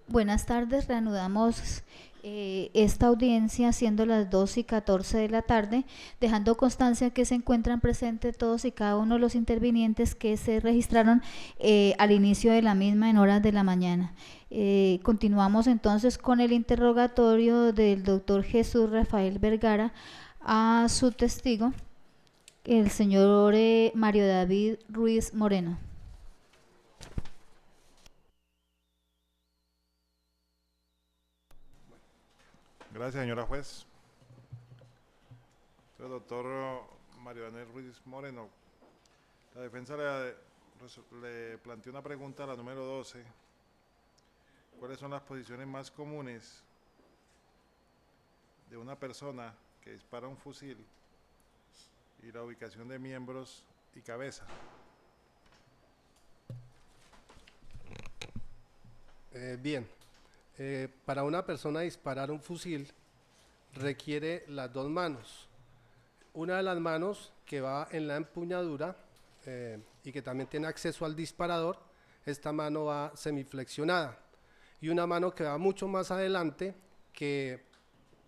Buenas tardes, reanudamos esta audiencia siendo las 2:14 de la tarde, dejando constancia que se encuentran presentes todos y cada uno de los intervinientes que se registraron al inicio de la misma en horas de la mañana. Continuamos entonces con el interrogatorio del doctor Jesús Rafael Vergara a su testigo, el señor Mario David Ruiz Moreno. Gracias, señora juez. Entonces, doctor Mario Daniel Ruiz Moreno, la defensa le planteó una pregunta a la número 12. ¿Cuáles son las posiciones más comunes de una persona que dispara un fusil y la ubicación de miembros y cabeza? Bien, para una persona disparar un fusil requiere las dos manos. Una de las manos que va en la empuñadura y que también tiene acceso al disparador, esta mano va semiflexionada. Y una mano que va mucho más adelante que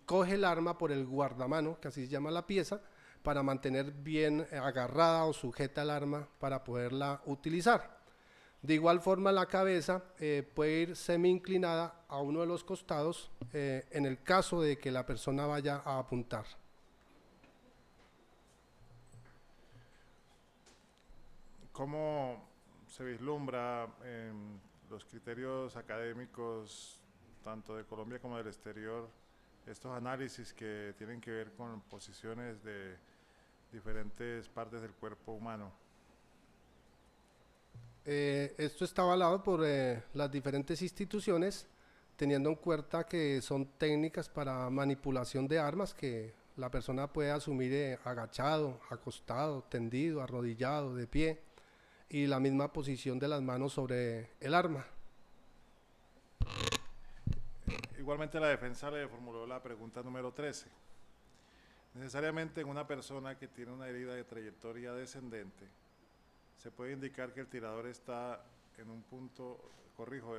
coge el arma por el guardamano, que así se llama la pieza, para mantener bien agarrada o sujeta el arma para poderla utilizar. De igual forma la cabeza puede ir semi inclinada a uno de los costados en el caso de que la persona vaya a apuntar. ¿Cómo se vislumbra en los criterios académicos, tanto de Colombia como del exterior, estos análisis que tienen que ver con posiciones de diferentes partes del cuerpo humano? Esto está avalado por las diferentes instituciones, teniendo en cuenta que son técnicas para manipulación de armas que la persona puede asumir agachado, acostado, tendido, arrodillado, de pie, y la misma posición de las manos sobre el arma. Igualmente la defensa le formuló la pregunta número 13. Necesariamente en una persona que tiene una herida de trayectoria descendente, se puede indicar que el tirador está en un punto, corrijo,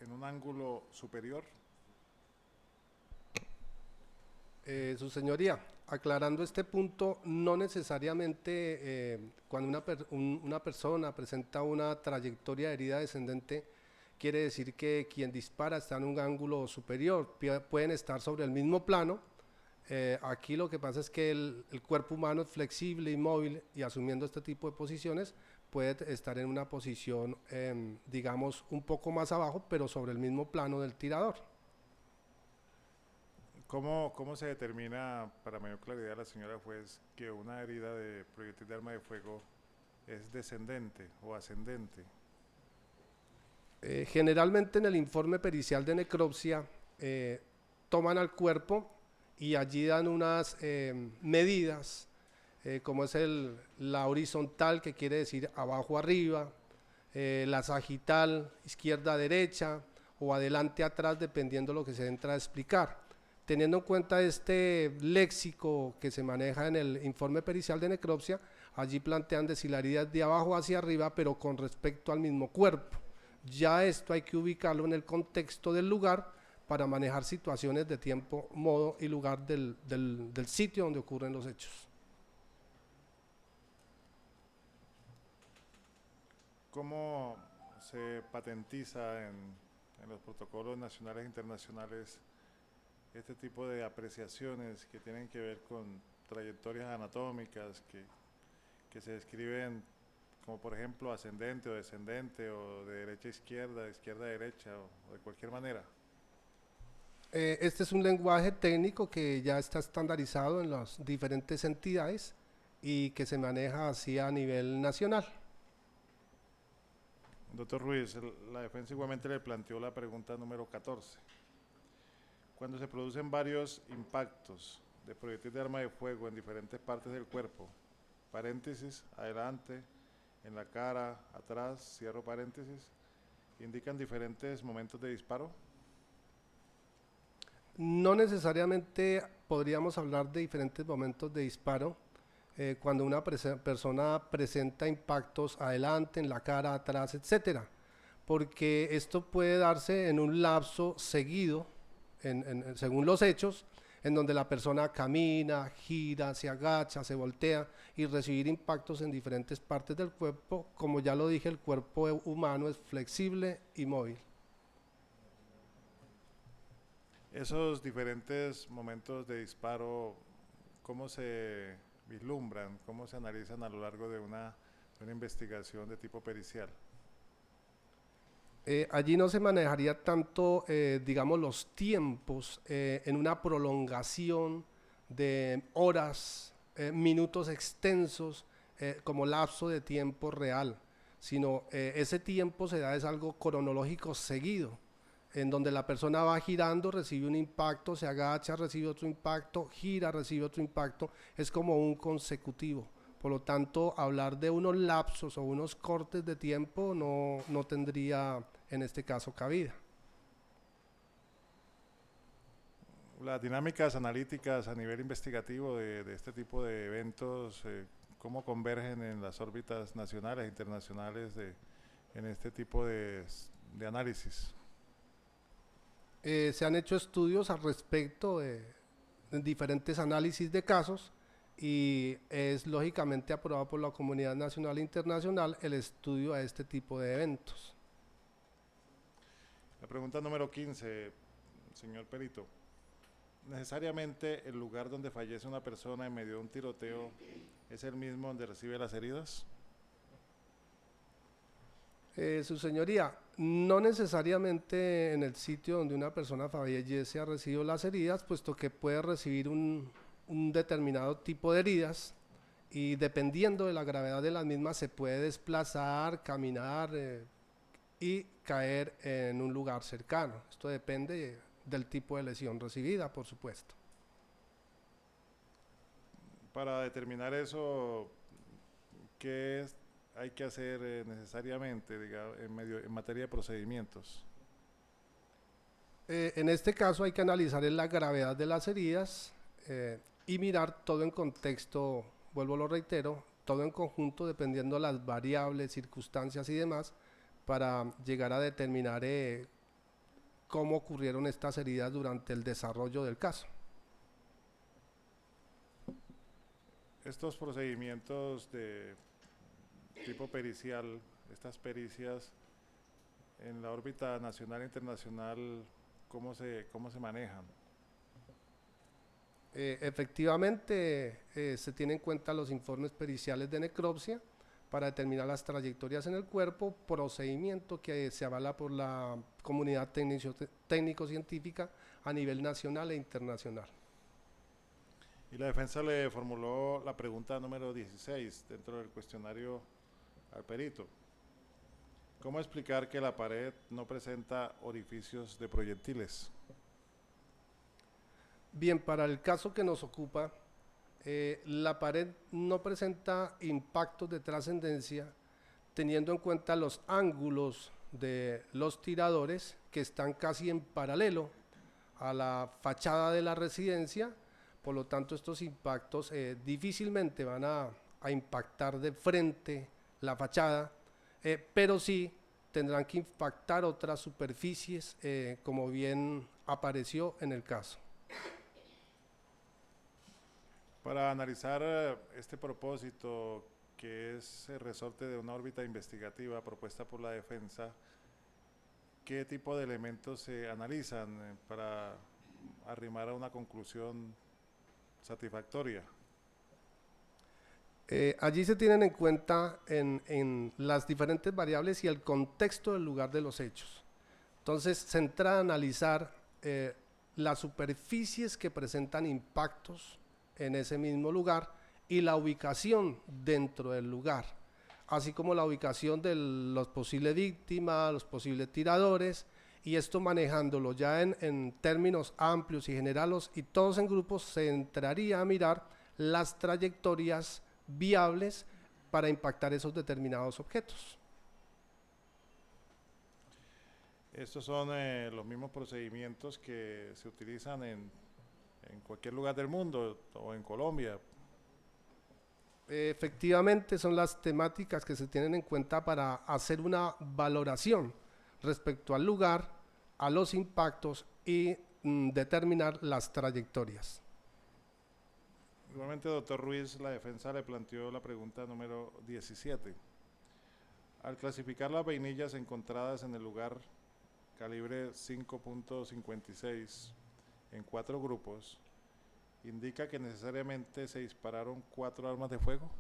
en un ángulo superior. Su señoría, aclarando este punto, no necesariamente cuando una persona presenta una trayectoria de herida descendente, quiere decir que quien dispara está en un ángulo superior, pueden estar sobre el mismo plano. Aquí lo que pasa es que el cuerpo humano es flexible y móvil, y asumiendo este tipo de posiciones puede estar en una posición, digamos, un poco más abajo, pero sobre el mismo plano del tirador. ¿Cómo se determina, para mayor claridad, la señora juez, que una herida de proyectil de arma de fuego es descendente o ascendente? Generalmente en el informe pericial de necropsia toman al cuerpo y allí dan unas medidas, como es la horizontal, que quiere decir abajo arriba, la sagital, izquierda derecha, o adelante atrás, dependiendo de lo que se entra a explicar. Teniendo en cuenta este léxico que se maneja en el informe pericial de necropsia, allí plantean decir la herida de abajo hacia arriba, pero con respecto al mismo cuerpo. Ya esto hay que ubicarlo en el contexto del lugar para manejar situaciones de tiempo, modo y lugar del sitio donde ocurren los hechos. ¿Cómo se patentiza en los protocolos nacionales e internacionales este tipo de apreciaciones que tienen que ver con trayectorias anatómicas que se describen como por ejemplo ascendente o descendente o de derecha a izquierda, de izquierda a derecha o de cualquier manera? Este es un lenguaje técnico que ya está estandarizado en las diferentes entidades y que se maneja así a nivel nacional. Doctor Ruiz, la defensa igualmente le planteó la pregunta número 14. Cuando se producen varios impactos de proyectil de arma de fuego en diferentes partes del cuerpo, paréntesis, adelante, en la cara, atrás, cierro paréntesis, indican diferentes momentos de disparo. No necesariamente podríamos hablar de diferentes momentos de disparo cuando una persona presenta impactos adelante, en la cara, atrás, etcétera, porque esto puede darse en un lapso seguido, según los hechos, en donde la persona camina, gira, se agacha, se voltea y recibir impactos en diferentes partes del cuerpo. Como ya lo dije, el cuerpo humano es flexible y móvil. Esos diferentes momentos de disparo, ¿cómo se vislumbran? ¿Cómo se analizan a lo largo de una investigación de tipo pericial? Allí no se manejaría tanto, digamos, los tiempos en una prolongación de horas, minutos extensos como lapso de tiempo real, sino ese tiempo se da es algo cronológico seguido, en donde la persona va girando, recibe un impacto, se agacha, recibe otro impacto, gira, recibe otro impacto, es como un consecutivo. Por lo tanto, hablar de unos lapsos o unos cortes de tiempo no tendría en este caso cabida. Las dinámicas analíticas a nivel investigativo de este tipo de eventos, ¿cómo convergen en las órbitas nacionales e internacionales en este tipo de análisis? Se han hecho estudios al respecto de diferentes análisis de casos y es lógicamente aprobado por la comunidad nacional e internacional el estudio a este tipo de eventos. La pregunta número 15, señor perito. ¿Necesariamente el lugar donde fallece una persona en medio de un tiroteo es el mismo donde recibe las heridas? Su señoría, no necesariamente en el sitio donde una persona fallece ha recibido las heridas, puesto que puede recibir un determinado tipo de heridas y dependiendo de la gravedad de las mismas se puede desplazar, caminar y caer en un lugar cercano. Esto depende del tipo de lesión recibida, por supuesto. Para determinar eso, ¿qué hay que hacer necesariamente, digamos, en materia de procedimientos? En este caso hay que analizar la gravedad de las heridas y mirar todo en contexto, vuelvo lo reitero, todo en conjunto dependiendo de las variables, circunstancias y demás, para llegar a determinar cómo ocurrieron estas heridas durante el desarrollo del caso. Estos procedimientos de tipo pericial, estas pericias en la órbita nacional e internacional, ¿cómo se manejan? Efectivamente, se tienen en cuenta los informes periciales de necropsia para determinar las trayectorias en el cuerpo, procedimiento que se avala por la comunidad técnico-científica a nivel nacional e internacional. Y la defensa le formuló la pregunta número 16 dentro del cuestionario al perito. ¿Cómo explicar que la pared no presenta orificios de proyectiles? Bien, para el caso que nos ocupa, la pared no presenta impactos de trascendencia teniendo en cuenta los ángulos de los tiradores que están casi en paralelo a la fachada de la residencia. Por lo tanto, estos impactos difícilmente van a impactar de frente la fachada, pero sí tendrán que impactar otras superficies, como bien apareció en el caso. Para analizar este propósito, que es el resorte de una órbita investigativa propuesta por la defensa, ¿qué tipo de elementos se analizan para arrimar a una conclusión satisfactoria? Allí se tienen en cuenta en las diferentes variables y el contexto del lugar de los hechos. Entonces, se entra a analizar las superficies que presentan impactos en ese mismo lugar y la ubicación dentro del lugar, así como la ubicación de los posibles víctimas, los posibles tiradores, y esto manejándolo ya en términos amplios y generales y todos en grupos, se entraría a mirar las trayectorias viables para impactar esos determinados objetos. Estos son los mismos procedimientos que se utilizan en cualquier lugar del mundo o en Colombia. Efectivamente, son las temáticas que se tienen en cuenta para hacer una valoración respecto al lugar, a los impactos y determinar las trayectorias. Igualmente, doctor Ruiz, la defensa le planteó la pregunta número 17. Al clasificar las vainillas encontradas en el lugar calibre 5.56 en 4 grupos, ¿indica que necesariamente se dispararon 4 armas de fuego?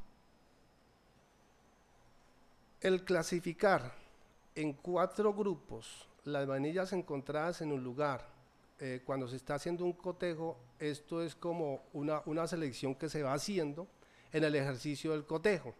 El clasificar en 4 grupos las vainillas encontradas en un lugar, cuando se está haciendo un cotejo, esto es como una selección que se va haciendo en el ejercicio del cotejo,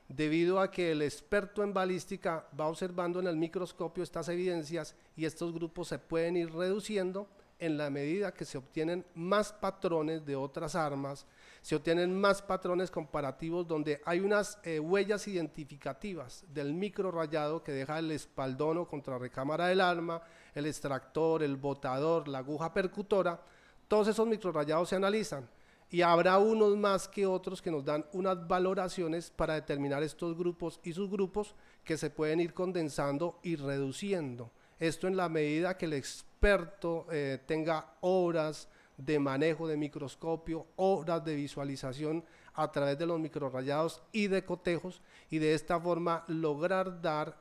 debido a que el experto en balística va observando en el microscopio estas evidencias y estos grupos se pueden ir reduciendo en la medida que se obtienen más patrones de otras armas, se obtienen más patrones comparativos donde hay unas huellas identificativas del microrrayado que deja el espaldón o contrarrecámara del arma, el extractor, el botador, la aguja percutora. Todos esos microrrayados se analizan y habrá unos más que otros que nos dan unas valoraciones para determinar estos grupos y subgrupos que se pueden ir condensando y reduciendo. Esto en la medida que el experto tenga horas de manejo de microscopio, horas de visualización a través de los microrrayados y de cotejos, y de esta forma lograr dar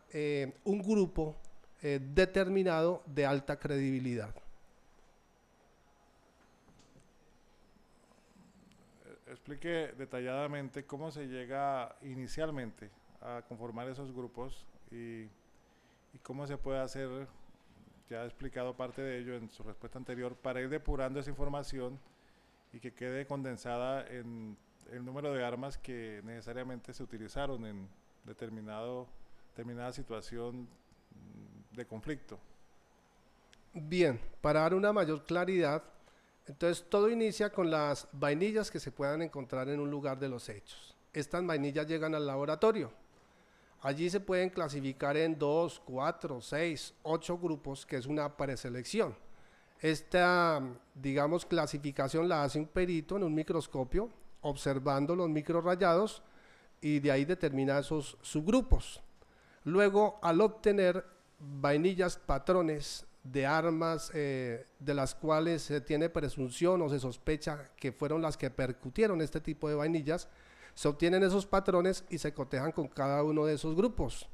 un grupo determinado de alta credibilidad. Explique detalladamente cómo se llega inicialmente a conformar esos grupos y cómo se puede hacer. Ya ha explicado parte de ello en su respuesta anterior, para ir depurando esa información y que quede condensada en el número de armas que necesariamente se utilizaron en determinada situación de conflicto. Bien, para dar una mayor claridad, entonces todo inicia con las vainillas que se puedan encontrar en un lugar de los hechos. Estas vainillas llegan al laboratorio. Allí se pueden clasificar en 2, 4, 6, 8 grupos, que es una preselección. Esta, digamos, clasificación la hace un perito en un microscopio, observando los microrrayados, y de ahí determina esos subgrupos. Luego, al obtener vainillas patrones de armas de las cuales se tiene presunción o se sospecha que fueron las que percutieron este tipo de vainillas, se obtienen esos patrones y se cotejan con cada uno de esos grupos.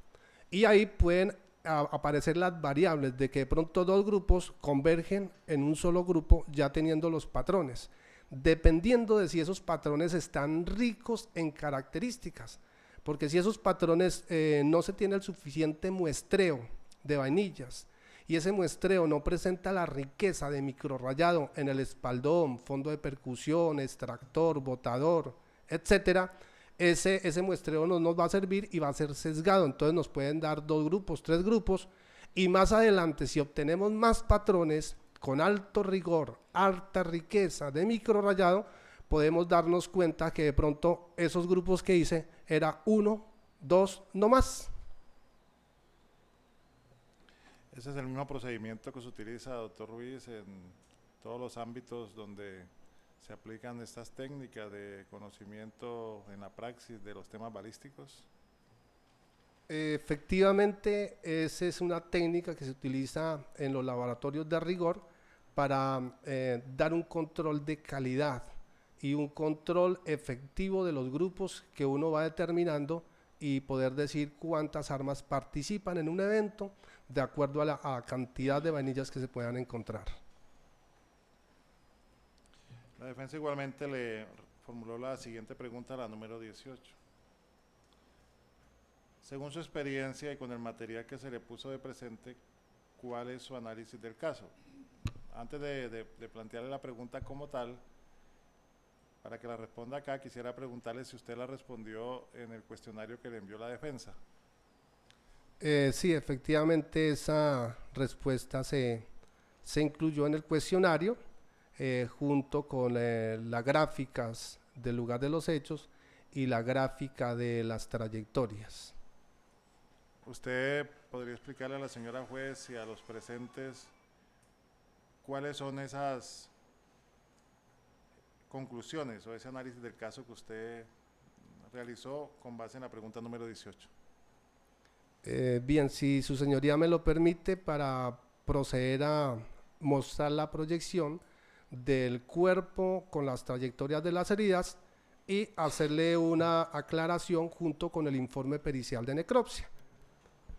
Y ahí pueden aparecer las variables de que de pronto 2 grupos convergen en un solo grupo ya teniendo los patrones, dependiendo de si esos patrones están ricos en características. Porque si esos patrones no se tiene el suficiente muestreo de vainillas y ese muestreo no presenta la riqueza de microrrayado en el espaldón, fondo de percusión, extractor, botador, etcétera, ese muestreo no nos va a servir y va a ser sesgado. Entonces nos pueden dar 2 grupos, 3 grupos, y más adelante, si obtenemos más patrones con alto rigor, alta riqueza de microrrayado, podemos darnos cuenta que de pronto esos grupos que hice era 1, 2, no más. Ese es el mismo procedimiento que se utiliza, doctor Ruiz, en todos los ámbitos donde se aplican estas técnicas de conocimiento en la praxis de los temas balísticos. Efectivamente, esa es una técnica que se utiliza en los laboratorios de rigor para dar un control de calidad y un control efectivo de los grupos que uno va determinando y poder decir cuántas armas participan en un evento de acuerdo a la cantidad de vainillas que se puedan encontrar. La defensa igualmente le formuló la siguiente pregunta, la número 18. Según su experiencia y con el material que se le puso de presente, ¿cuál es su análisis del caso? Antes de plantearle la pregunta como tal, para que la responda acá, quisiera preguntarle si usted la respondió en el cuestionario que le envió la defensa. Sí, efectivamente esa respuesta se incluyó en el cuestionario junto con las gráficas del lugar de los hechos y la gráfica de las trayectorias. ¿Usted podría explicarle a la señora juez y a los presentes cuáles son esas conclusiones o ese análisis del caso que usted realizó con base en la pregunta número 18? Bien, si su señoría me lo permite, para proceder a mostrar la proyección del cuerpo con las trayectorias de las heridas y hacerle una aclaración junto con el informe pericial de necropsia,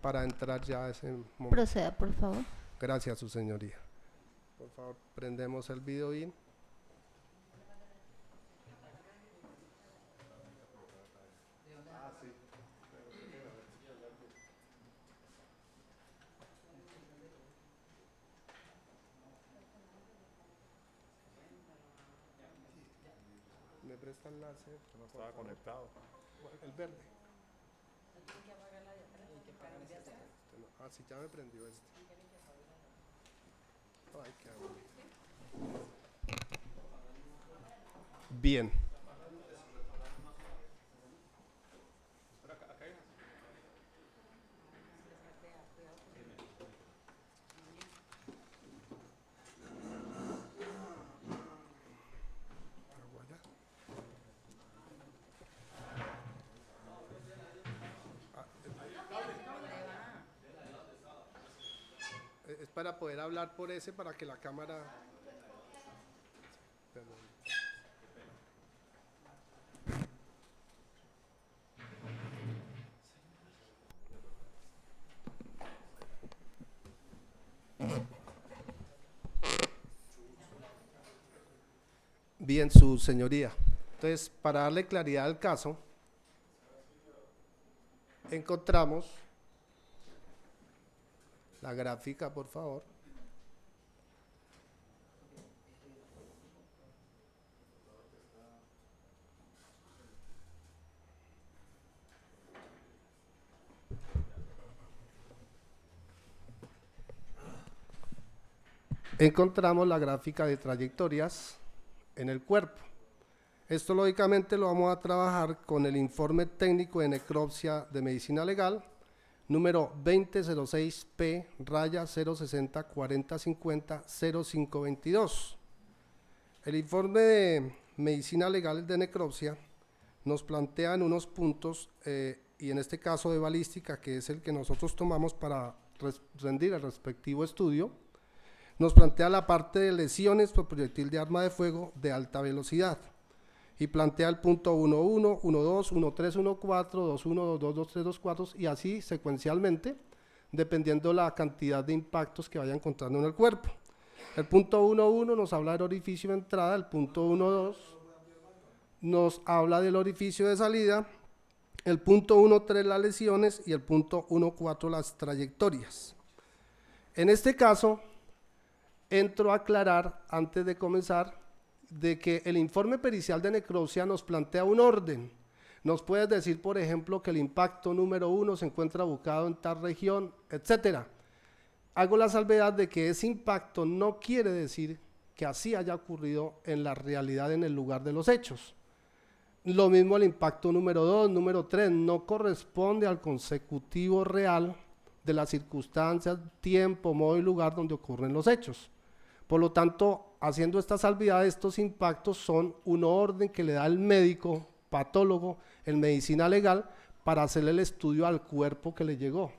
para entrar ya a ese momento. Proceda, por favor. Gracias, su señoría. Por favor, prendemos el video in. ¿Me presta el láser? No estaba conectado. El verde. Ah, sí, ya me prendió este. Ay, qué aburrido. Bien. Es para poder hablar por ese, para que la cámara... Perdón. Bien, su señoría. Entonces, para darle claridad al caso, encontramos la gráfica, por favor. Encontramos la gráfica de trayectorias en el cuerpo. Esto lógicamente lo vamos a trabajar con el informe técnico de necropsia de medicina legal, número 2006P/0604050-0522. El informe de medicina legal de necropsia nos plantea en unos puntos, y en este caso de balística, que es el que nosotros tomamos para rendir el respectivo estudio, nos plantea la parte de lesiones por proyectil de arma de fuego de alta velocidad y plantea el punto 1.1, 1.2, 1.3, 1.4, 2.1, 2.2, 2.3, 2.4 y así secuencialmente, dependiendo la cantidad de impactos que vaya encontrando en el cuerpo. El punto 1.1 nos habla del orificio de entrada, el punto 1.2 nos habla del orificio de salida, el punto 1.3 las lesiones y el punto 1.4 las trayectorias. En este caso, entro a aclarar antes de comenzar de que el informe pericial de necropsia nos plantea un orden. Nos puedes decir, por ejemplo, que el impacto número 1 se encuentra ubicado en tal región, etcétera. Hago la salvedad de que ese impacto no quiere decir que así haya ocurrido en la realidad en el lugar de los hechos. Lo mismo el impacto número 2, número 3, no corresponde al consecutivo real de las circunstancias, tiempo, modo y lugar donde ocurren los hechos. Por lo tanto, haciendo esta salvedad, estos impactos son un orden que le da el médico patólogo en medicina legal para hacerle el estudio al cuerpo que le llegó.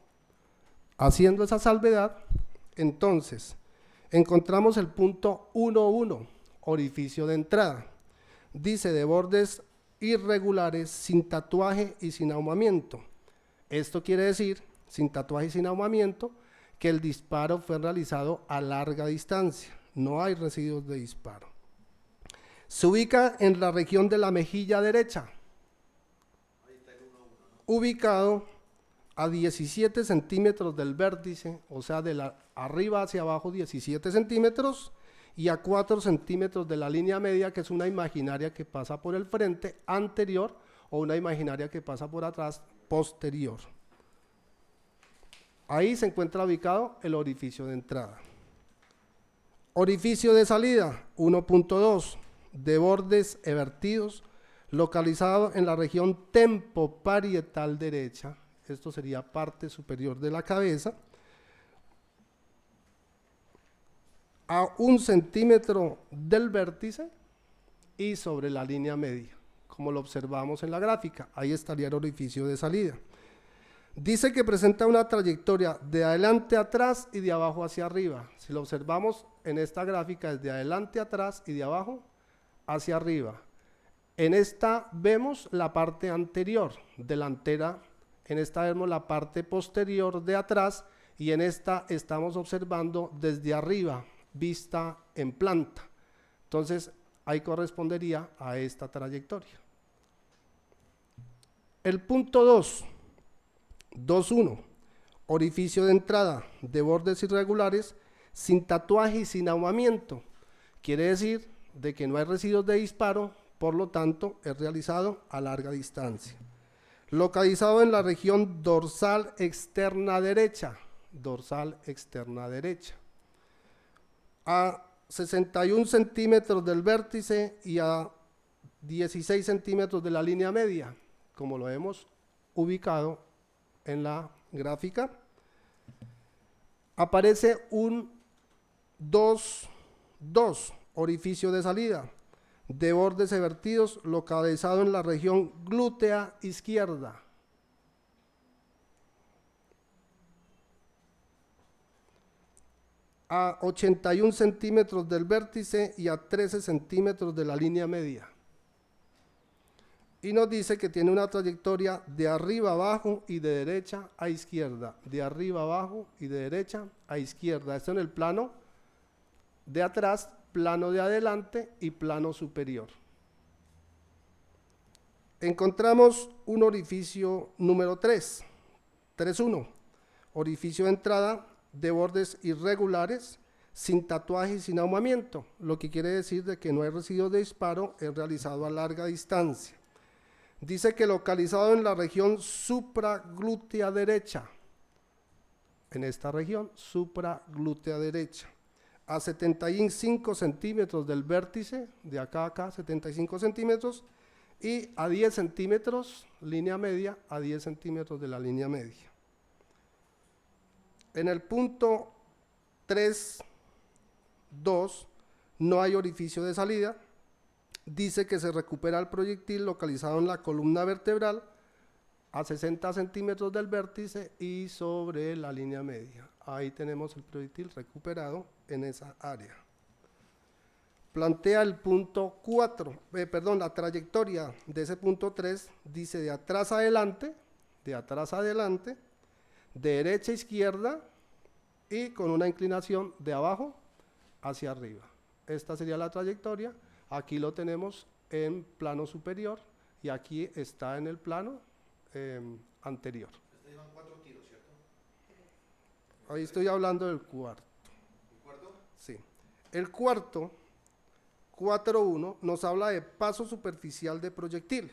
Haciendo esa salvedad, entonces, encontramos el punto 1.1, orificio de entrada. Dice de bordes irregulares, sin tatuaje y sin ahumamiento. Esto quiere decir, sin tatuaje y sin ahumamiento, que el disparo fue realizado a larga distancia, no hay residuos de disparo. Se ubica en la región de la mejilla derecha, ubicado a 17 centímetros del vértice, o sea, de arriba hacia abajo 17 centímetros, y a 4 centímetros de la línea media, que es una imaginaria que pasa por el frente anterior, o una imaginaria que pasa por atrás posterior. Ahí se encuentra ubicado el orificio de entrada. Orificio de salida, 1.2, de bordes evertidos, localizado en la región tempoparietal derecha, esto sería parte superior de la cabeza, a 1 centímetro del vértice y sobre la línea media, como lo observamos en la gráfica, ahí estaría el orificio de salida. Dice que presenta una trayectoria de adelante a atrás y de abajo hacia arriba. Si lo observamos en esta gráfica es de adelante a atrás y de abajo hacia arriba. En esta vemos la parte anterior, delantera, en esta vemos la parte posterior de atrás y en esta estamos observando desde arriba, vista en planta. Entonces, ahí correspondería a esta trayectoria. El punto 2.1, orificio de entrada de bordes irregulares sin tatuaje y sin ahumamiento. Quiere decir de que no hay residuos de disparo, por lo tanto es realizado a larga distancia. Localizado en la región dorsal externa derecha, a 61 centímetros del vértice y a 16 centímetros de la línea media, como lo hemos ubicado en la gráfica. Aparece un 2.2, orificio de salida de bordes evertidos localizado en la región glútea izquierda. A 81 centímetros del vértice y a 13 centímetros de la línea media. Y nos dice que tiene una trayectoria de arriba abajo y de derecha a izquierda, de arriba abajo y de derecha a izquierda. Esto en el plano de atrás, plano de adelante y plano superior. Encontramos un orificio número 3.1, orificio de entrada de bordes irregulares, sin tatuaje y sin ahumamiento, lo que quiere decir de que no hay residuos de disparo, es realizado a larga distancia. Dice que localizado en la región supraglútea derecha, en esta región supraglútea derecha, a 75 centímetros del vértice, de acá a acá, 75 centímetros, y a 10 centímetros, línea media, a 10 centímetros de la línea media. En el punto 3.2 no hay orificio de salida. Dice que se recupera el proyectil localizado en la columna vertebral a 60 centímetros del vértice y sobre la línea media. Ahí tenemos el proyectil recuperado en esa área. Plantea el punto 4, la trayectoria de ese punto 3, dice de atrás a adelante, de derecha a izquierda y con una inclinación de abajo hacia arriba. Esta sería la trayectoria. Aquí lo tenemos en plano superior y aquí está en el plano anterior. Llevan 4 tiros, ¿cierto? Ahí estoy hablando del cuarto. ¿El cuarto? Sí. El cuarto, 4.1, nos habla de paso superficial de proyectil.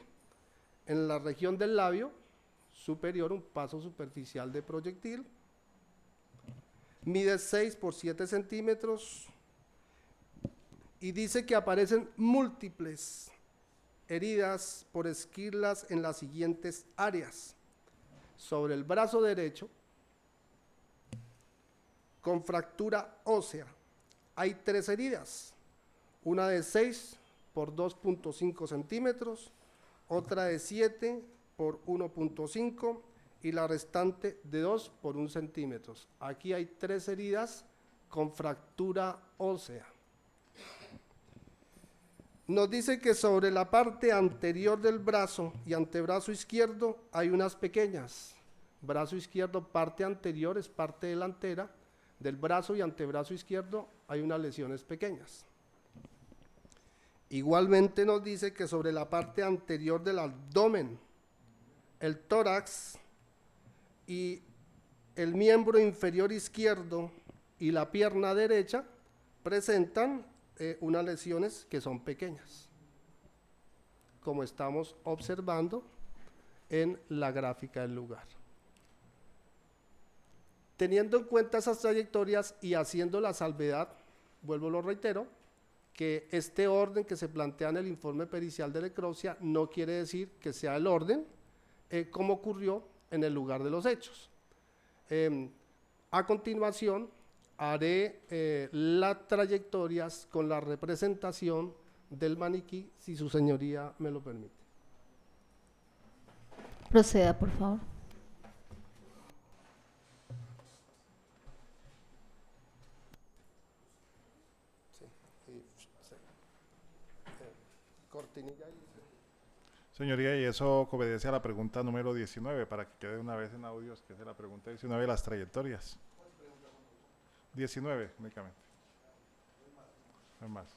En la región del labio superior, un paso superficial de proyectil. Mide 6 por 7 centímetros. Y dice que aparecen múltiples heridas por esquirlas en las siguientes áreas. Sobre el brazo derecho, con fractura ósea, hay 3 heridas. Una de 6 por 2.5 centímetros, otra de 7 por 1.5 y la restante de 2 por 1 centímetro. Aquí hay 3 heridas con fractura ósea. Nos dice que sobre la parte anterior del brazo y antebrazo izquierdo hay unas pequeñas. Brazo izquierdo, parte anterior es parte delantera. Del brazo y antebrazo izquierdo hay unas lesiones pequeñas. Igualmente nos dice que sobre la parte anterior del abdomen, el tórax y el miembro inferior izquierdo y la pierna derecha presentan unas lesiones que son pequeñas, como estamos observando en la gráfica del lugar. Teniendo en cuenta esas trayectorias y haciendo la salvedad, vuelvo lo reitero, que este orden que se plantea en el informe pericial de necropsia no quiere decir que sea el orden como ocurrió en el lugar de los hechos. A continuación, haré las trayectorias con la representación del maniquí, si su señoría me lo permite. Proceda, por favor. Cortinilla ahí. Señoría, y eso obedece a la pregunta número 19, para que quede una vez en audios, que es la pregunta 19 de las trayectorias. 19, únicamente. No hay más.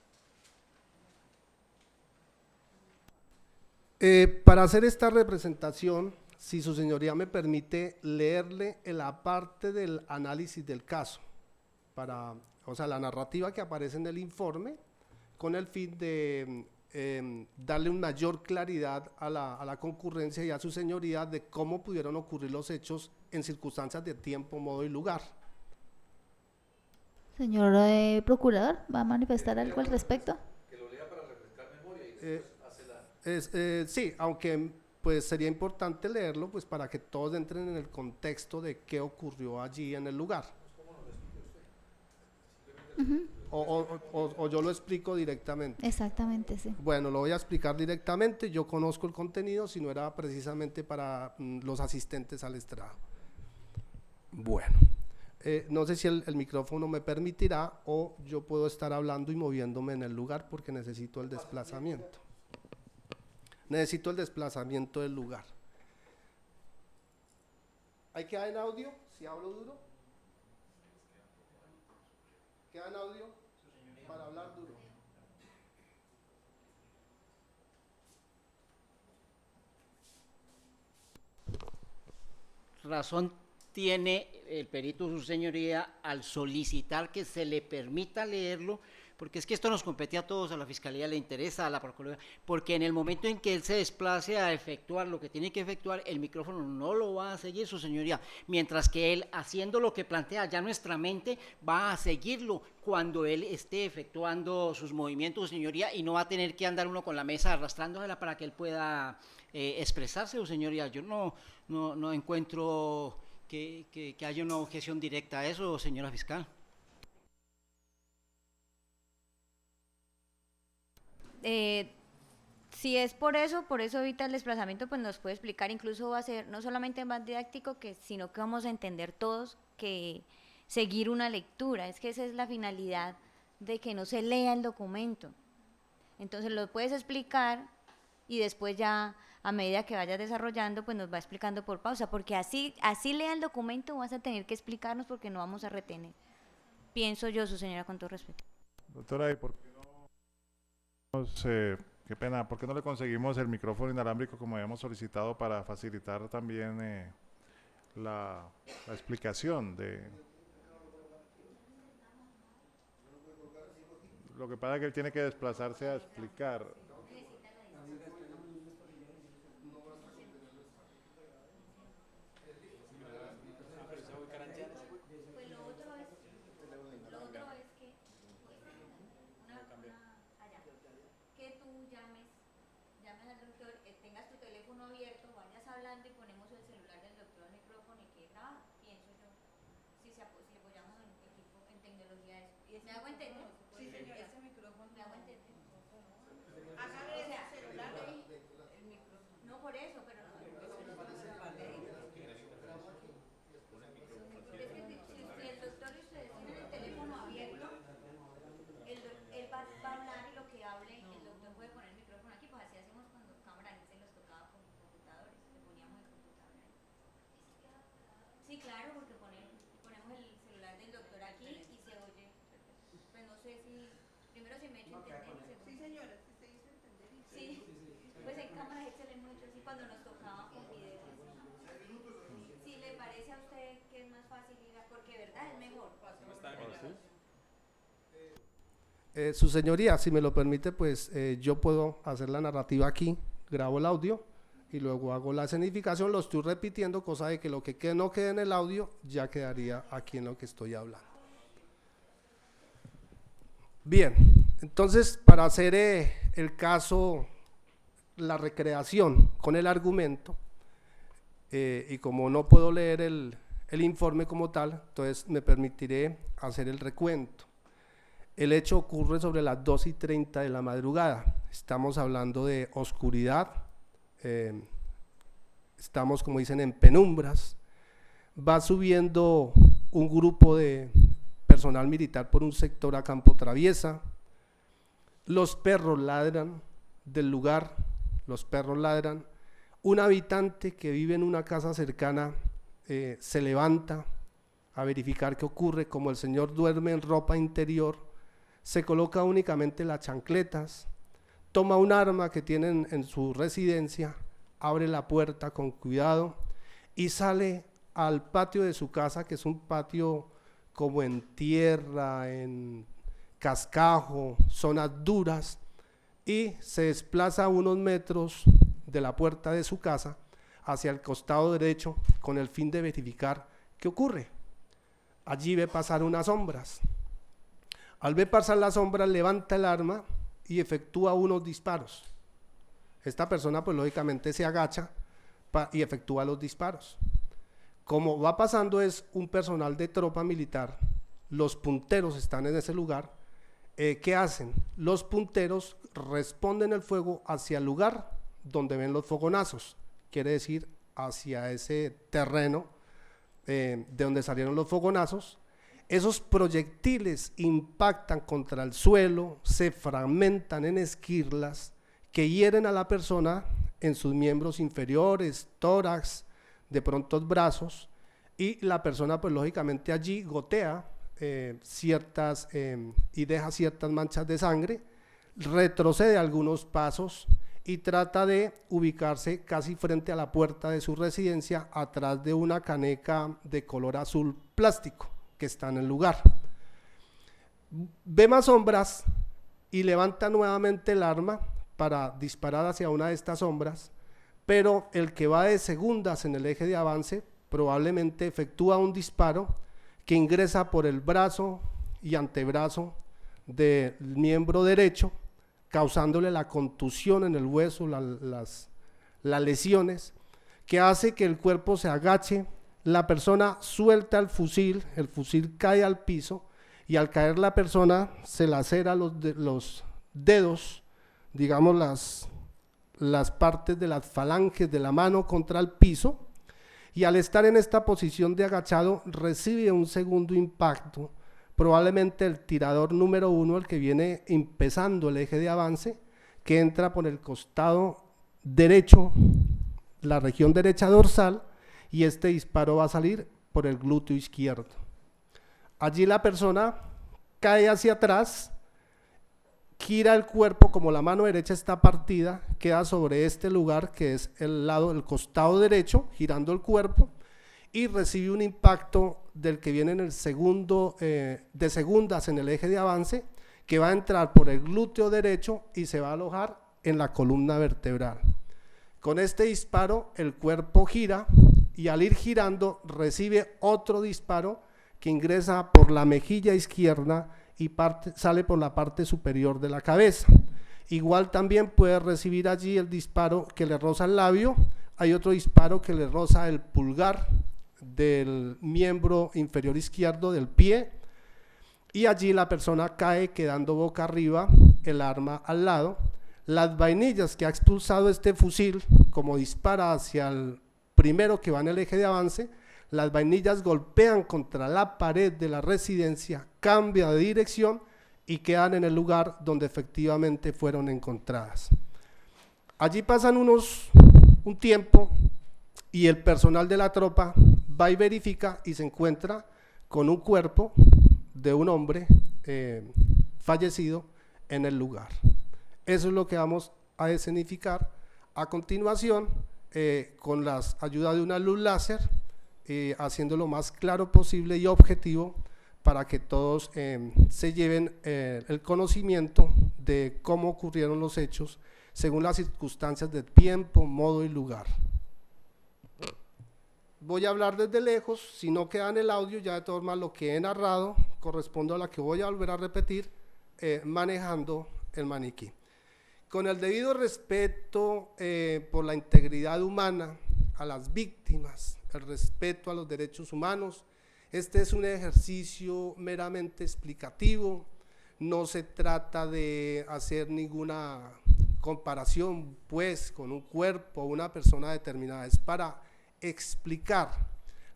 Para hacer esta representación, si su señoría me permite leerle la parte del análisis del caso, o sea, la narrativa que aparece en el informe, con el fin de darle una mayor claridad a la concurrencia y a su señoría de cómo pudieron ocurrir los hechos en circunstancias de tiempo, modo y lugar. Señor procurador, ¿va a manifestar algo al respecto? Que lo lea para refrescar memoria y después hace la... Sí, aunque pues sería importante leerlo pues para que todos entren en el contexto de qué ocurrió allí en el lugar. O yo lo explico directamente. Exactamente, sí. Bueno, lo voy a explicar directamente. Yo conozco el contenido, si no era precisamente para los asistentes al estrado. Bueno, no sé si el micrófono me permitirá o yo puedo estar hablando y moviéndome en el lugar porque necesito el desplazamiento. Necesito el desplazamiento del lugar. ¿Hay que dar en audio si hablo duro? ¿Queda en audio? Para hablar duro. Razón tiene el perito, su señoría, al solicitar que se le permita leerlo, porque es que esto nos compete a todos, a la Fiscalía le interesa, a la Procuraduría, porque en el momento en que él se desplace a efectuar lo que tiene que efectuar, el micrófono no lo va a seguir, su señoría, mientras que él, haciendo lo que plantea ya nuestra mente, va a seguirlo cuando él esté efectuando sus movimientos, su señoría, y no va a tener que andar uno con la mesa arrastrándosela para que él pueda expresarse, su señoría. Yo no encuentro que haya una objeción directa a eso, señora fiscal. Si es por eso evita el desplazamiento, pues nos puede explicar, incluso va a ser no solamente más didáctico, sino que vamos a entender todos que seguir una lectura, es que esa es la finalidad de que no se lea el documento. Entonces lo puedes explicar y después ya a medida que vayas desarrollando, pues nos va explicando por pausa, porque así lea el documento vas a tener que explicarnos porque no vamos a retener. Pienso yo, su señora, con todo respeto. Doctora, ¿y por qué qué pena, ¿por qué no le conseguimos el micrófono inalámbrico como habíamos solicitado para facilitar también la explicación de... Lo que pasa es que él tiene que desplazarse a explicar. Que tú llames al doctor, tengas tu teléfono abierto, vayas hablando y ponemos el celular del doctor al micrófono y que graba, pienso yo, si apoyamos en equipo, en tecnología eso. ¿Me hago entender? Sí, señora. Ese micrófono. ¿Me hago entender? Hágale el celular ahí. El micrófono. No por eso, pero no. Es que si el doctor y ustedes tienen el teléfono abierto, él va a hablar y lo que hable, el doctor puede poner el micrófono aquí, pues así hacemos cuando cámara se los tocaba con computadores, le poníamos el computador ahí. Sí, claro, porque ponemos el celular del doctor aquí y se oye. Pues no sé si, primero si me he hecho entender. Sí, señora, si se hizo entender. Sí, pues en cámara se le hemos hecho así cuando nos tocaba con video. Si le parece a usted que es más fácil ir a, porque verdad es mejor. Su señoría, si me lo permite, pues yo puedo hacer la narrativa aquí, grabo el audio y luego hago la escenificación, lo estoy repitiendo, cosa de que lo que no quede en el audio ya quedaría aquí en lo que estoy hablando. Bien, entonces para hacer el caso, la recreación con el argumento, y como no puedo leer el informe como tal, entonces me permitiré hacer el recuento. El hecho ocurre sobre las 2:30 de la madrugada. Estamos hablando de oscuridad, estamos, como dicen, en penumbras. Va subiendo un grupo de personal militar por un sector a campo traviesa. Los perros ladran del lugar, los perros ladran, un habitante que vive en una casa cercana se levanta a verificar qué ocurre. Como el señor duerme en ropa interior, se coloca únicamente las chancletas, toma un arma que tiene en su residencia, abre la puerta con cuidado y sale al patio de su casa, que es un patio como en tierra, en cascajo, zonas duras, y se desplaza unos metros de la puerta de su casa hacia el costado derecho con el fin de verificar qué ocurre. Allí ve pasar unas sombras. Al ver pasar las sombras, levanta el arma y efectúa unos disparos. Esta persona pues lógicamente se agacha y efectúa los disparos. Como va pasando es un personal de tropa militar, los punteros están en ese lugar. ¿Qué hacen? Los punteros responden el fuego hacia el lugar donde ven los fogonazos, quiere decir hacia ese terreno de donde salieron los fogonazos. Esos proyectiles impactan contra el suelo, se fragmentan en esquirlas que hieren a la persona en sus miembros inferiores, tórax, de pronto brazos, y la persona pues lógicamente allí gotea y deja ciertas manchas de sangre, retrocede algunos pasos y trata de ubicarse casi frente a la puerta de su residencia, atrás de una caneca de color azul plástico que está en el lugar. Ve más sombras y levanta nuevamente el arma para disparar hacia una de estas sombras, pero el que va de segundas en el eje de avance probablemente efectúa un disparo que ingresa por el brazo y antebrazo del miembro derecho, causándole la contusión en el hueso, las lesiones, que hace que el cuerpo se agache. La persona suelta el fusil cae al piso, y al caer la persona se lacera los dedos, digamos las partes de las falanges de la mano contra el piso, y al estar en esta posición de agachado recibe un segundo impacto, probablemente el tirador número 1, el que viene empezando el eje de avance, que entra por el costado derecho, la región derecha dorsal, y este disparo va a salir por el glúteo izquierdo. Allí la persona cae hacia atrás, gira el cuerpo, como la mano derecha está partida, queda sobre este lugar que es el costado derecho, girando el cuerpo, y recibe un impacto del que viene en el segundo, de segundas en el eje de avance, que va a entrar por el glúteo derecho y se va a alojar en la columna vertebral. Con este disparo el cuerpo gira, y al ir girando recibe otro disparo que ingresa por la mejilla izquierda y sale por la parte superior de la cabeza. Igual también puede recibir allí el disparo que le roza el labio, hay otro disparo que le roza el pulgar del miembro inferior izquierdo del pie, y allí la persona cae quedando boca arriba, el arma al lado. Las vainillas que ha expulsado este fusil, como dispara hacia el primero que va en el eje de avance, las vainillas golpean contra la pared de la residencia, cambia de dirección y quedan en el lugar donde efectivamente fueron encontradas. Allí pasan un tiempo y el personal de la tropa va y verifica y se encuentra con un cuerpo de un hombre fallecido en el lugar. Eso es lo que vamos a escenificar a continuación con la ayuda de una luz láser, haciendo lo más claro posible y objetivo para que todos se lleven el conocimiento de cómo ocurrieron los hechos según las circunstancias de tiempo, modo y lugar. Voy a hablar desde lejos, si no queda en el audio, ya de todas formas lo que he narrado corresponde a la que voy a volver a repetir manejando el maniquí. Con el debido respeto por la integridad humana, a las víctimas, el respeto a los derechos humanos, este es un ejercicio meramente explicativo, no se trata de hacer ninguna comparación pues con un cuerpo o una persona determinada, es para explicar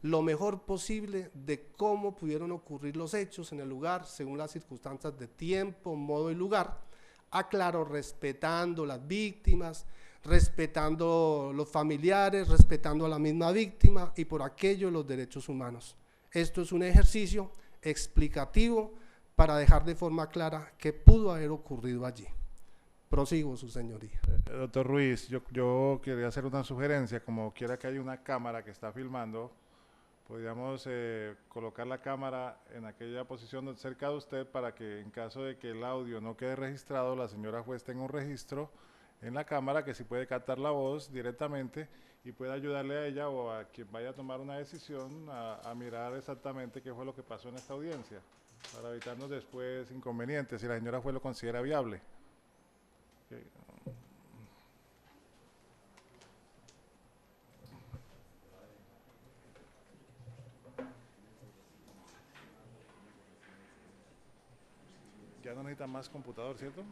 lo mejor posible de cómo pudieron ocurrir los hechos en el lugar según las circunstancias de tiempo, modo y lugar, aclaro, respetando las víctimas, respetando los familiares, respetando a la misma víctima y por aquello los derechos humanos. Esto es un ejercicio explicativo para dejar de forma clara qué pudo haber ocurrido allí. Prosigo, su señoría. Doctor Ruiz, yo quería hacer una sugerencia, como quiera que haya una cámara que está filmando, podríamos colocar la cámara en aquella posición cerca de usted para que en caso de que el audio no quede registrado, la señora juez tenga un registro en la cámara que sí puede captar la voz directamente y pueda ayudarle a ella o a quien vaya a tomar una decisión a mirar exactamente qué fue lo que pasó en esta audiencia, para evitarnos después inconvenientes si la señora juez lo considera viable. Okay. Ya no necesita más computador, ¿cierto?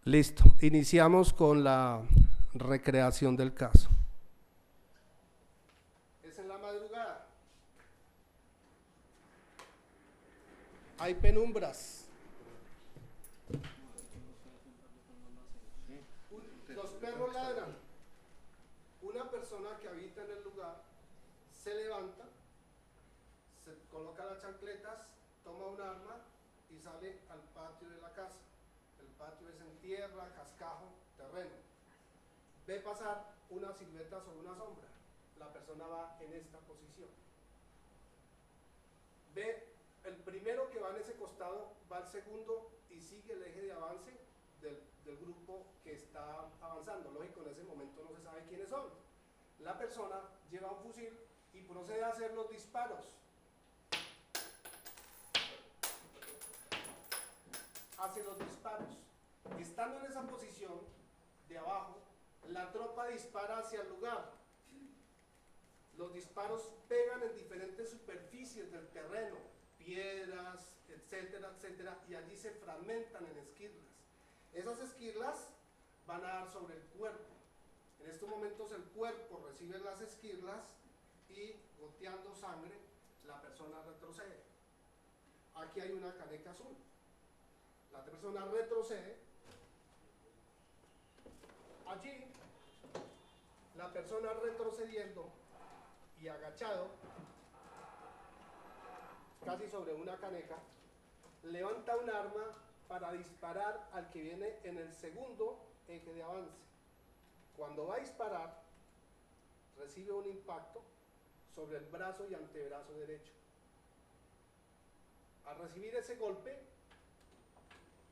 Listo, iniciamos con la recreación del caso. Es en la madrugada. Hay penumbras. Los perros ladran. Una persona que habita en el lugar se levanta, se coloca las chancletas, toma un arma y sale al patio de la casa. El patio es en tierra, cascajo, terreno. Ve pasar una silueta sobre una sombra. La persona va en esta posición. Ve el primero que va en ese costado, va al segundo y sigue el eje de avance del grupo que está avanzando. Lógico, en ese momento no se sabe quiénes son. La persona lleva un fusil y procede a hacer los disparos. Hace los disparos. Estando en esa posición de abajo, la tropa dispara hacia el lugar. Los disparos pegan en diferentes superficies del terreno, piedras, etcétera, etcétera, y allí se fragmentan en esquirlas. Esas esquirlas van a dar sobre el cuerpo. En estos momentos el cuerpo recibe las esquirlas y, goteando sangre, la persona retrocede. Aquí hay una caneca azul. La persona retrocede. Allí, la persona retrocediendo y agachado, casi sobre una caneca, levanta un arma para disparar al que viene en el segundo eje de avance. Cuando va a disparar, recibe un impacto sobre el brazo y antebrazo derecho. Al recibir ese golpe,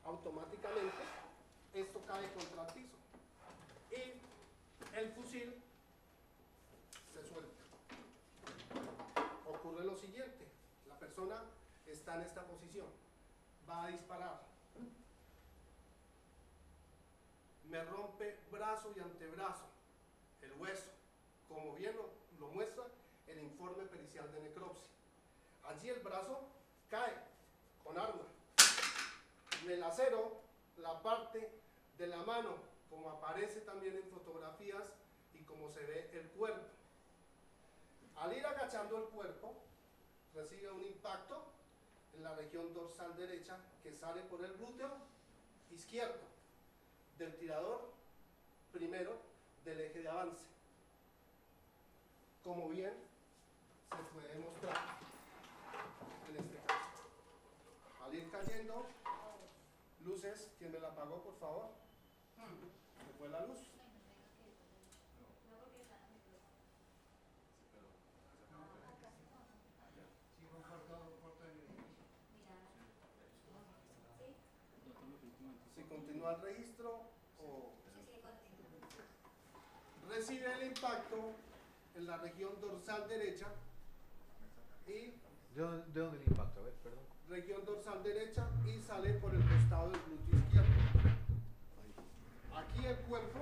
automáticamente esto cae contra el piso y el fusil se suelta. Ocurre lo siguiente: la persona está en esta posición, va a disparar, me rompe brazo y antebrazo, el hueso, como bien lo muestra el informe pericial de necropsia. Allí el brazo cae con arma. Me lacero la parte de la mano, como aparece también en fotografías y como se ve el cuerpo. Al ir agachando el cuerpo, recibe un impacto en la región dorsal derecha que sale por el glúteo izquierdo del tirador primero del eje de avance. Como bien se puede mostrar en este caso. Al ir cayendo, luces, ¿quién me la apagó, por favor? ¿Se fue la luz? Si continúa el registro o recibe el impacto en la región dorsal derecha y ¿De dónde el impacto? A ver, perdón. región dorsal derecha y sale por el costado del glúteo izquierdo. Aquí el cuerpo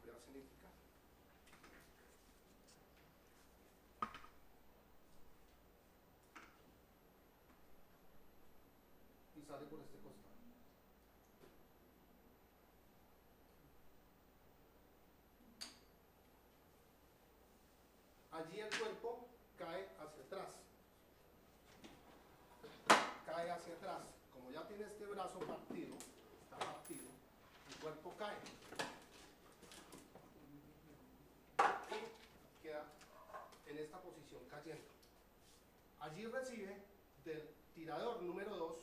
voy a significar. Y sale por este costado. allí el cuerpo cae hacia atrás. Cae hacia atrás. Como ya tiene este brazo partido, está partido, el cuerpo cae. Y queda en esta posición cayendo. Allí recibe del tirador número 2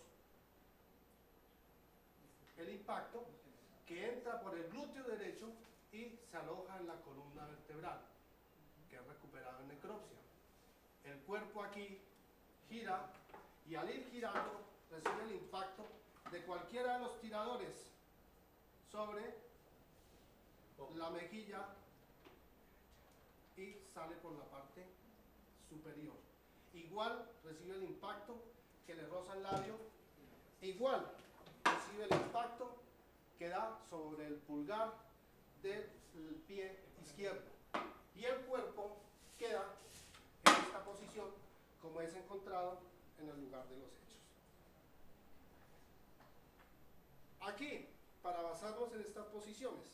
el impacto que entra por el glúteo derecho y se aloja en la columna vertebral, que es recuperado en necropsia. El cuerpo aquí gira y al ir girando recibe el impacto de cualquiera de los tiradores sobre la mejilla y sale por la parte superior. Igual recibe el impacto que le roza el labio, igual recibe el impacto que da sobre el pulgar del pie izquierdo y el cuerpo queda en esta posición como es encontrado en el lugar de los hechos. Aquí, para basarnos en estas posiciones,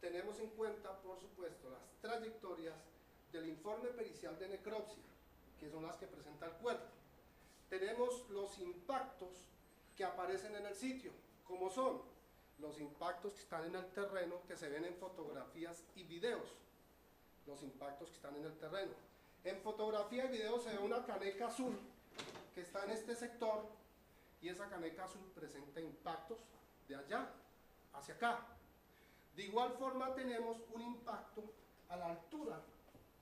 tenemos en cuenta, por supuesto, las trayectorias del informe pericial de necropsia, que son las que presenta el cuerpo. Tenemos los impactos que aparecen en el sitio, como son los impactos que están en el terreno, que se ven en fotografías y videos, los impactos que están en el terreno. En fotografía y video se ve una caneca azul que está en este sector y esa caneca azul presenta impactos de allá hacia acá. De igual forma tenemos un impacto a la altura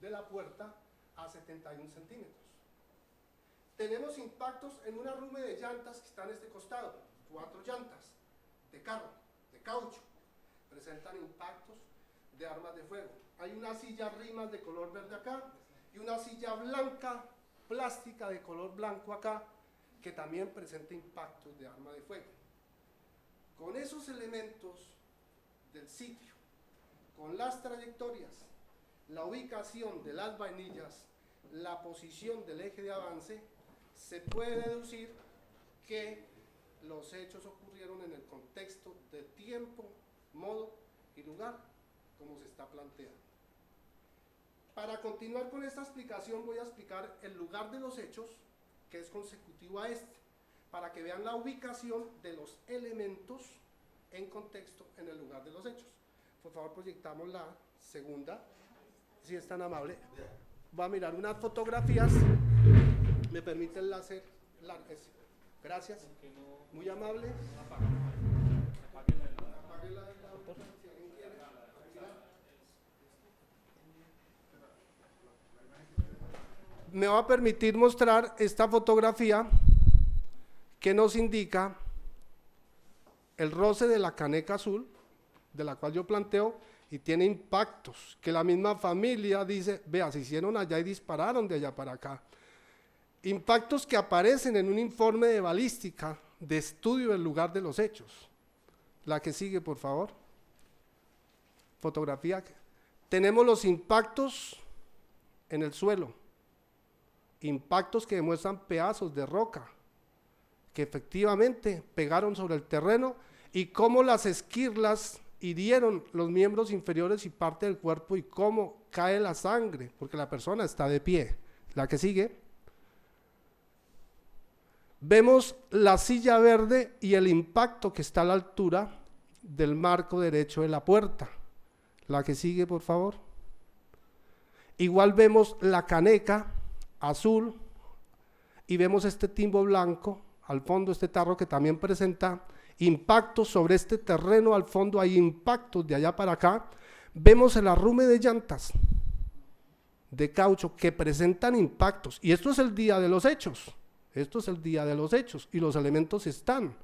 de la puerta a 71 centímetros. Tenemos impactos en un arrume de llantas que está en este costado, 4 llantas de carro, de caucho, presentan impactos de armas de fuego. Hay una silla rimas de color verde acá y una silla blanca, plástica de color blanco acá, que también presenta impactos de arma de fuego. Con esos elementos del sitio, con las trayectorias, la ubicación de las vainillas, la posición del eje de avance, se puede deducir que los hechos ocurrieron en el contexto de tiempo, modo y lugar, como se está planteando. Para continuar con esta explicación voy a explicar el lugar de los hechos, que es consecutivo a este, para que vean la ubicación de los elementos en contexto en el lugar de los hechos. Por favor, proyectamos la segunda, si es tan amable. Va a mirar unas fotografías. ¿Me permite el láser? Gracias. Muy amable. Me va a permitir mostrar esta fotografía que nos indica el roce de la caneca azul, de la cual yo planteo, y tiene impactos que la misma familia dice, vea, se hicieron allá y dispararon de allá para acá. Impactos que aparecen en un informe de balística de estudio del lugar de los hechos. La que sigue, por favor. Fotografía. Tenemos los impactos en el suelo. Impactos que demuestran pedazos de roca que efectivamente pegaron sobre el terreno y cómo las esquirlas hirieron los miembros inferiores y parte del cuerpo y cómo cae la sangre, porque la persona está de pie. La que sigue. Vemos la silla verde y el impacto que está a la altura del marco derecho de la puerta. La que sigue, por favor. Igual vemos la caneca azul y vemos este timbo blanco al fondo, este tarro que también presenta impactos sobre este terreno. Al fondo hay impactos de allá para acá. Vemos el arrume de llantas de caucho que presentan impactos, y esto es el día de los hechos. Esto es el día de los hechos y los elementos están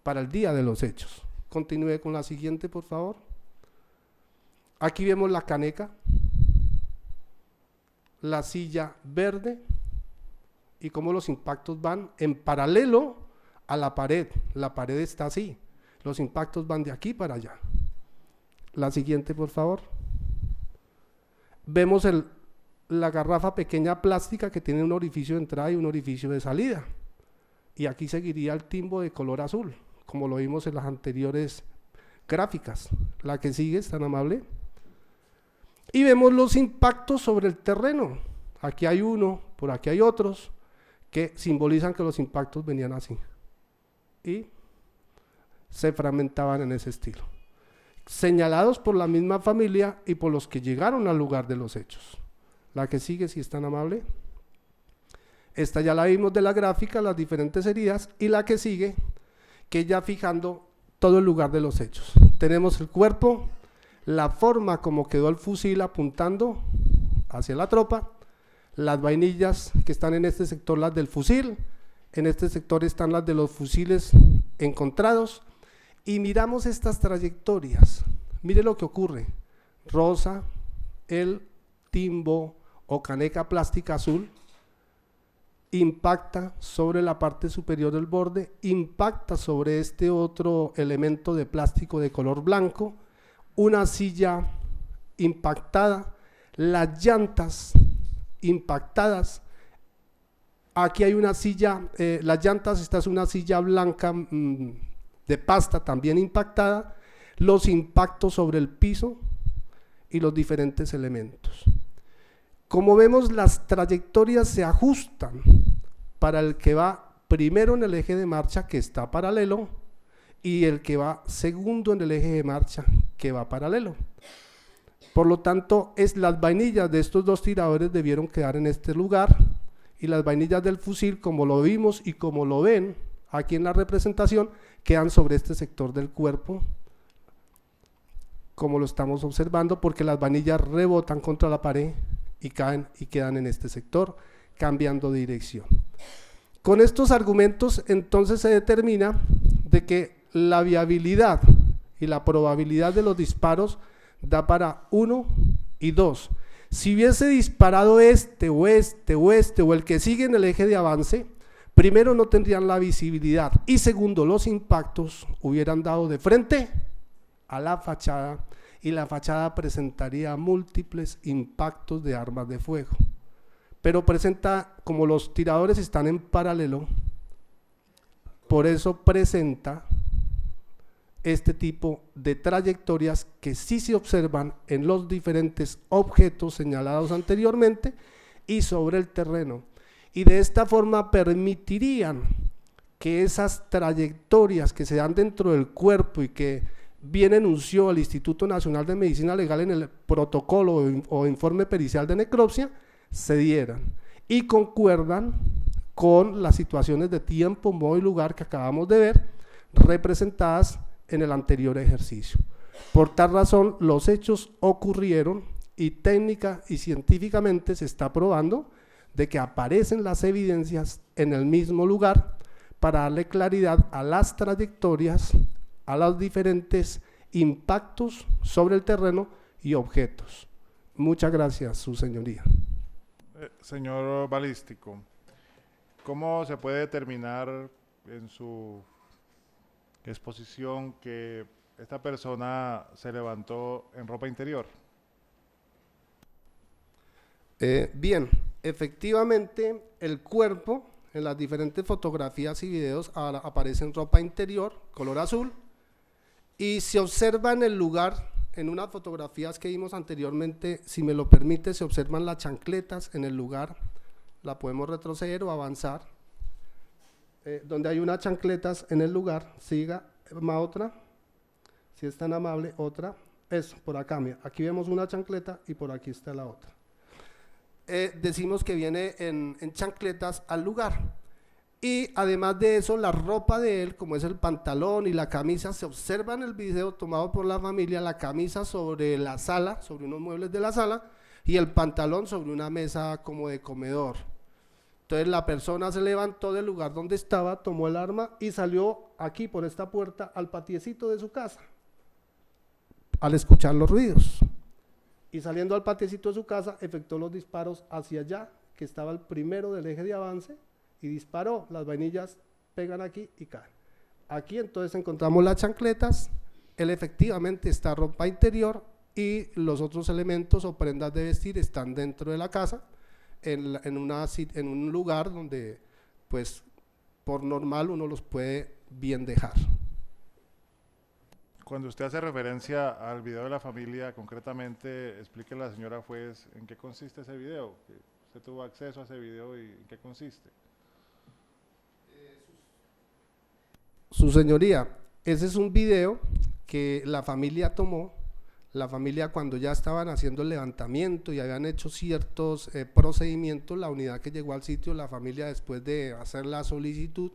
para el día de los hechos. Continúe con la siguiente, por favor. Aquí vemos la caneca, la silla verde y cómo los impactos van en paralelo a la pared. La pared está así, los impactos van de aquí para allá. La siguiente, por favor. Vemos la garrafa pequeña plástica que tiene un orificio de entrada y un orificio de salida. Y aquí seguiría el timbo de color azul, como lo vimos en las anteriores gráficas. La que sigue, es tan amable. Y vemos los impactos sobre el terreno. aquí hay uno, por aquí hay otros, que simbolizan que los impactos venían así. Y se fragmentaban en ese estilo. Señalados por la misma familia y por los que llegaron al lugar de los hechos. La que sigue, si es tan amable. Esta ya la vimos de la gráfica, las diferentes heridas, y la que sigue, que ya fijando todo el lugar de los hechos. Tenemos el cuerpo, la forma como quedó el fusil apuntando hacia la tropa, las vainillas que están en este sector, las del fusil, en este sector están las de los fusiles encontrados, y miramos estas trayectorias. Mire lo que ocurre. Rosa, el timbo o caneca plástica azul, impacta sobre la parte superior del borde, impacta sobre este otro elemento de plástico de color blanco, una silla impactada, las llantas impactadas. Aquí hay una silla, las llantas, esta es una silla blanca de pasta también impactada, los impactos sobre el piso y los diferentes elementos. Como vemos, las trayectorias se ajustan para el que va primero en el eje de marcha, que está paralelo, y el que va segundo en el eje de marcha, que va paralelo. Por lo tanto, las vainillas de estos dos tiradores debieron quedar en este lugar, y las vainillas del fusil, como lo vimos y como lo ven aquí en la representación, quedan sobre este sector del cuerpo, como lo estamos observando, porque las vainillas rebotan contra la pared y caen y quedan en este sector, cambiando de dirección. Con estos argumentos, entonces, se determina de que la viabilidad y la probabilidad de los disparos da para 1 y 2. Si hubiese disparado este o el que sigue en el eje de avance, primero no tendrían la visibilidad y segundo, los impactos hubieran dado de frente a la fachada y la fachada presentaría múltiples impactos de armas de fuego. Pero presenta, como los tiradores están en paralelo, por eso presenta este tipo de trayectorias que sí se observan en los diferentes objetos señalados anteriormente y sobre el terreno. Y de esta forma permitirían que esas trayectorias que se dan dentro del cuerpo y que bien enunció el Instituto Nacional de Medicina Legal en el protocolo o informe pericial de necropsia, se dieran y concuerdan con las situaciones de tiempo, modo y lugar que acabamos de ver, representadas en el anterior ejercicio. Por tal razón, los hechos ocurrieron y técnica y científicamente se está probando de que aparecen las evidencias en el mismo lugar para darle claridad a las trayectorias, a los diferentes impactos sobre el terreno y objetos. Muchas gracias, su señoría. Señor balístico, ¿cómo se puede determinar en su exposición que esta persona se levantó en ropa interior? Bien, efectivamente el cuerpo en las diferentes fotografías y videos aparece en ropa interior, color azul, y se observa en el lugar, en unas fotografías que vimos anteriormente, si me lo permite, se observan las chancletas en el lugar, la podemos retroceder o avanzar, donde hay unas chancletas en el lugar, siga, otra, si es tan amable, otra, eso, por acá, mira, aquí vemos una chancleta y por aquí está la otra. Decimos que viene en chancletas al lugar. Y además de eso, la ropa de él, como es el pantalón y la camisa, se observa en el video tomado por la familia, la camisa sobre la sala, sobre unos muebles de la sala, y el pantalón sobre una mesa como de comedor. Entonces la persona se levantó del lugar donde estaba, tomó el arma y salió aquí por esta puerta al patiecito de su casa, al escuchar los ruidos. Y saliendo al patiecito de su casa, efectuó los disparos hacia allá, que estaba el primero del eje de avance, y disparó, las vainillas pegan aquí y caen. Aquí entonces encontramos las chancletas, él efectivamente está ropa interior y los otros elementos o prendas de vestir están dentro de la casa, en un lugar donde pues por normal uno los puede bien dejar. Cuando usted hace referencia al video de la familia, concretamente, explíquele a la señora juez en qué consiste ese video. ¿Usted tuvo acceso a ese video y en qué consiste? Su señoría, ese es un video que la familia tomó. La familia, cuando ya estaban haciendo el levantamiento y habían hecho ciertos procedimientos, la unidad que llegó al sitio, la familia, después de hacer la solicitud,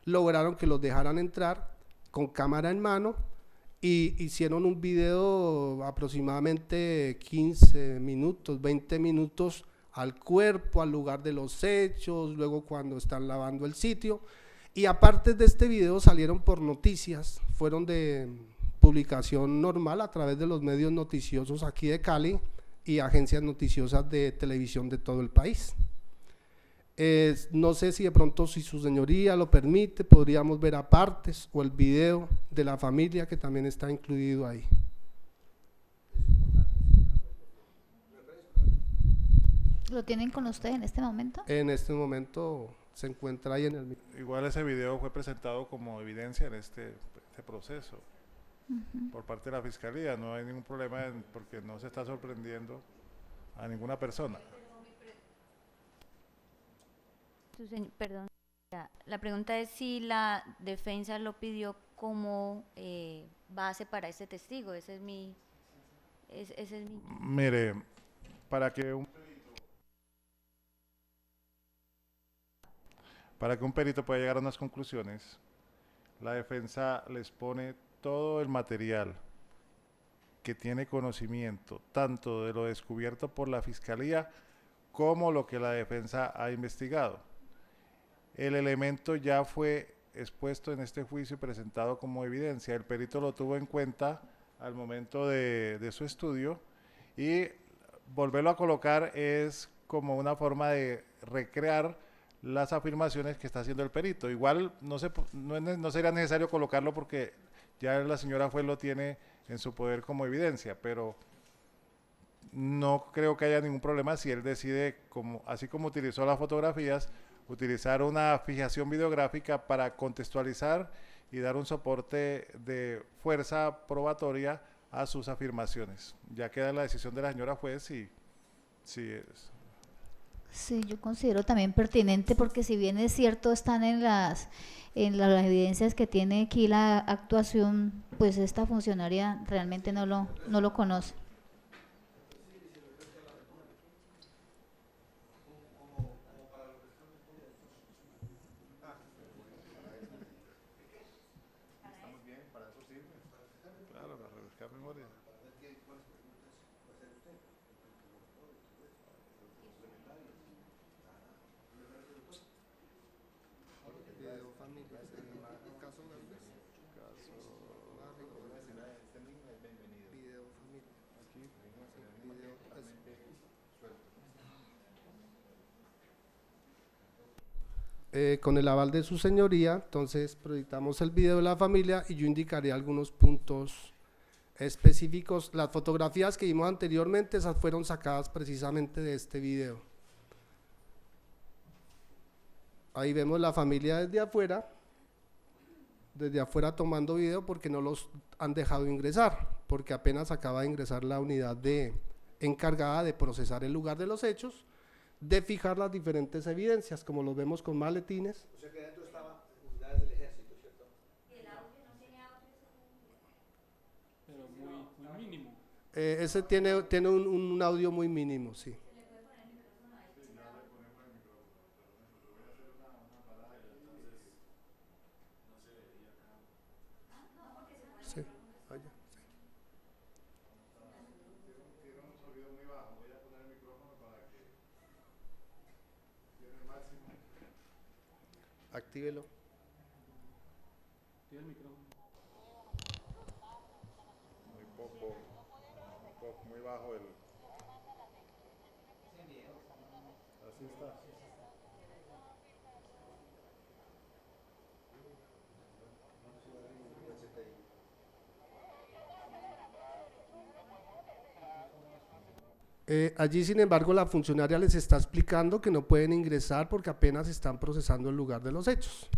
lograron que los dejaran entrar con cámara en mano y hicieron un video aproximadamente 15 minutos, 20 minutos al cuerpo, al lugar de los hechos, luego cuando están lavando el sitio. Y aparte de este video salieron por noticias, fueron de publicación normal a través de los medios noticiosos aquí de Cali y agencias noticiosas de televisión de todo el país. No sé si de pronto, si su señoría lo permite, podríamos ver apartes o el video de la familia que también está incluido ahí. ¿Lo tienen con ustedes en este momento? En este momento se encuentra ahí en el... Igual ese video fue presentado como evidencia en este proceso por parte de la Fiscalía. No hay ningún problema porque no se está sorprendiendo a ninguna persona. Perdón, la pregunta es si la defensa lo pidió como base para ese testigo. Ese es mi... Mire, para que un perito pueda llegar a unas conclusiones, la defensa les pone todo el material que tiene conocimiento, tanto de lo descubierto por la Fiscalía como lo que la defensa ha investigado. El elemento ya fue expuesto en este juicio y presentado como evidencia. El perito lo tuvo en cuenta al momento de su estudio y volverlo a colocar es como una forma de recrear las afirmaciones que está haciendo el perito. Igual no sería necesario colocarlo porque ya la señora juez lo tiene en su poder como evidencia, pero no creo que haya ningún problema si él decide, así como utilizó las fotografías, utilizar una fijación videográfica para contextualizar y dar un soporte de fuerza probatoria a sus afirmaciones. Ya queda en la decisión de la señora juez si es. Sí, yo considero también pertinente porque si bien es cierto están en las evidencias que tiene aquí la actuación, pues esta funcionaria realmente no lo conoce. Claro, para refrescar memoria. Con el aval de su señoría, entonces proyectamos el video de la familia y yo indicaré algunos puntos específicos. Las fotografías que vimos anteriormente, esas fueron sacadas precisamente de este video. Ahí vemos la familia desde afuera tomando video porque no los han dejado ingresar, porque apenas acaba de ingresar la unidad encargada de procesar el lugar de los hechos, de fijar las diferentes evidencias, como los vemos con maletines. O sea que dentro estaban unidades del ejército, ¿cierto? ¿Y el audio no tiene audio? Pero muy mínimo. Ese tiene un audio muy mínimo, sí. Sí, allá, sí. Actívelo. Tiene el micrófono. Muy bajo el... Así está. Allí, sin embargo, la funcionaria les está explicando que no pueden ingresar porque apenas están procesando el lugar de los hechos.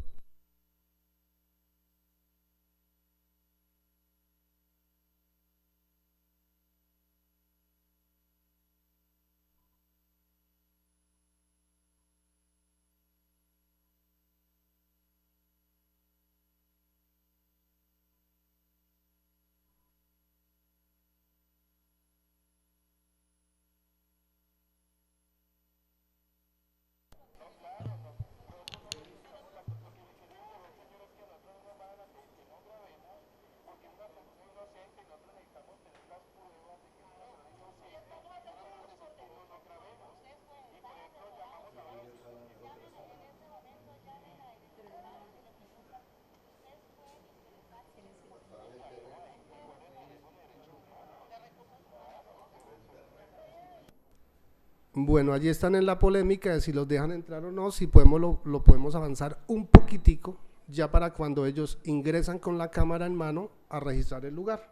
Bueno, allí están en la polémica de si los dejan entrar o no, si podemos lo podemos avanzar un poquitico, ya para cuando ellos ingresan con la cámara en mano a registrar el lugar.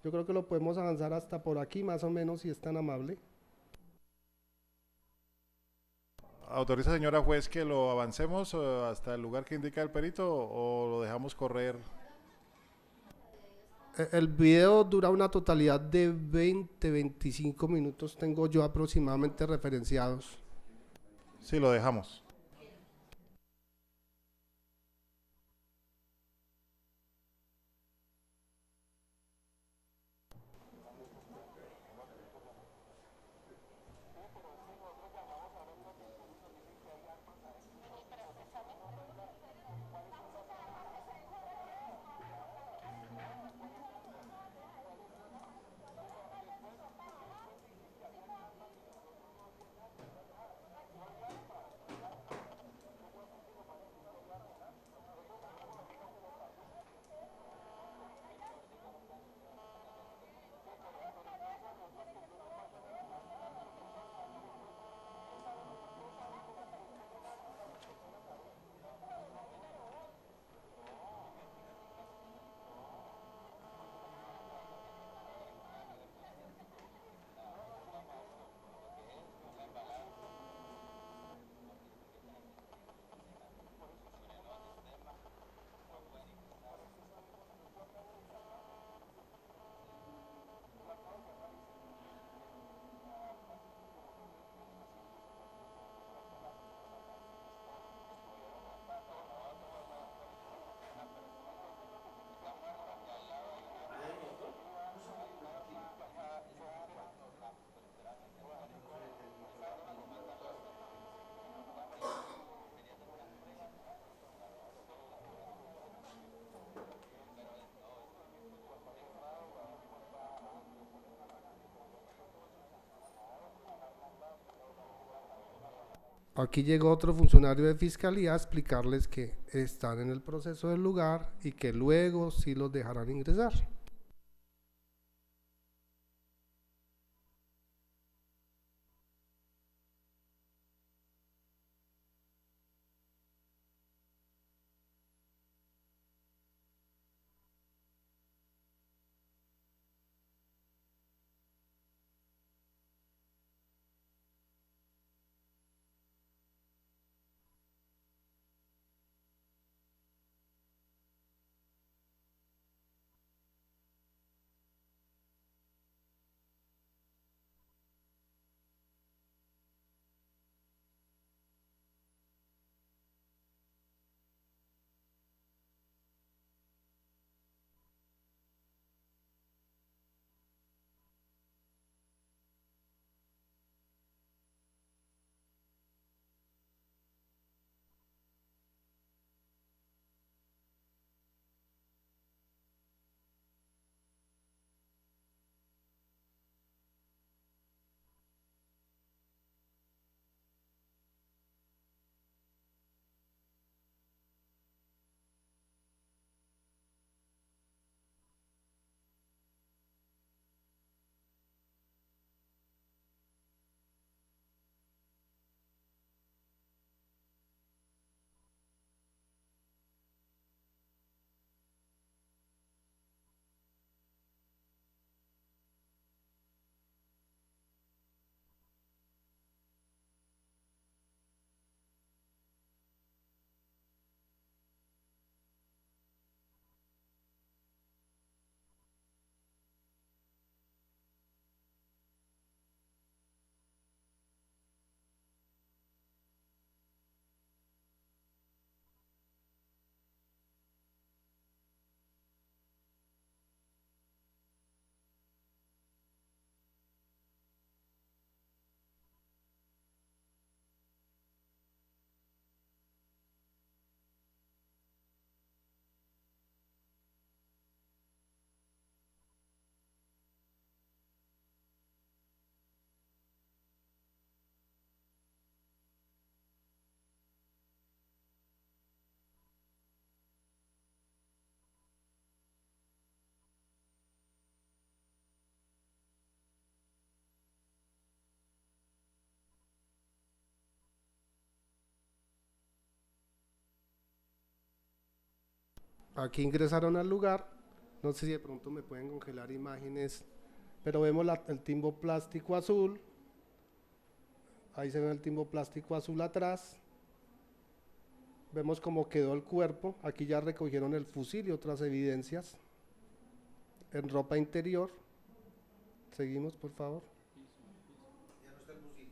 Yo creo que lo podemos avanzar hasta por aquí más o menos, si es tan amable. ¿Autoriza, señora juez, que lo avancemos hasta el lugar que indica el perito o lo dejamos correr? El video dura una totalidad de 20-25 minutos, tengo yo aproximadamente referenciados. Sí, lo dejamos. Aquí llegó otro funcionario de fiscalía a explicarles que están en el proceso del lugar y que luego sí los dejarán ingresar. Aquí ingresaron al lugar, no sé si de pronto me pueden congelar imágenes, pero vemos el timbo plástico azul, ahí se ve el timbo plástico azul atrás, vemos cómo quedó el cuerpo, aquí ya recogieron el fusil y otras evidencias, en ropa interior, seguimos por favor. Ya no está el fusil.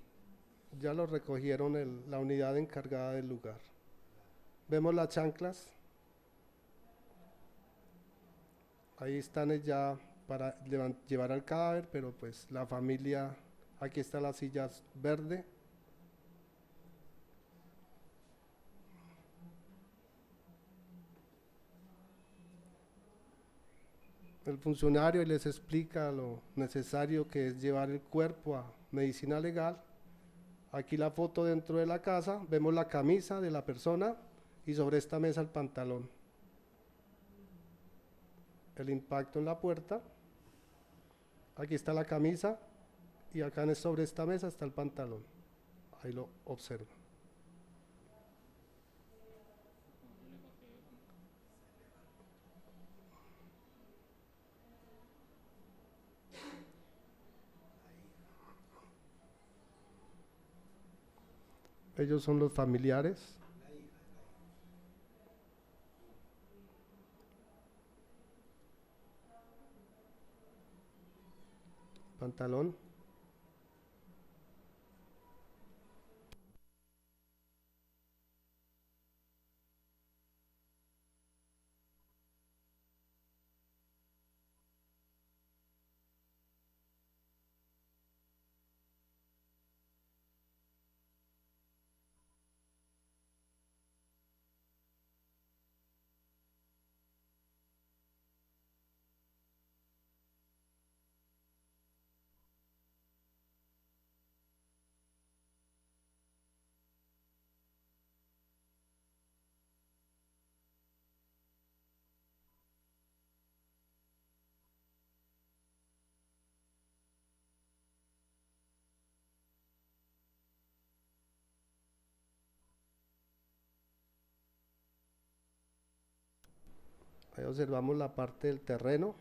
Ya lo recogieron la unidad encargada del lugar. Vemos las chanclas. Ahí están ya para llevar al cadáver, pero pues la familia, aquí está la silla verde. El funcionario les explica lo necesario que es llevar el cuerpo a medicina legal. Aquí la foto dentro de la casa, vemos la camisa de la persona y sobre esta mesa el pantalón. El impacto en la puerta, aquí está la camisa y acá sobre esta mesa está el pantalón, ahí lo observan. Ellos son los familiares. Pantalón. Ahí observamos la parte del terreno,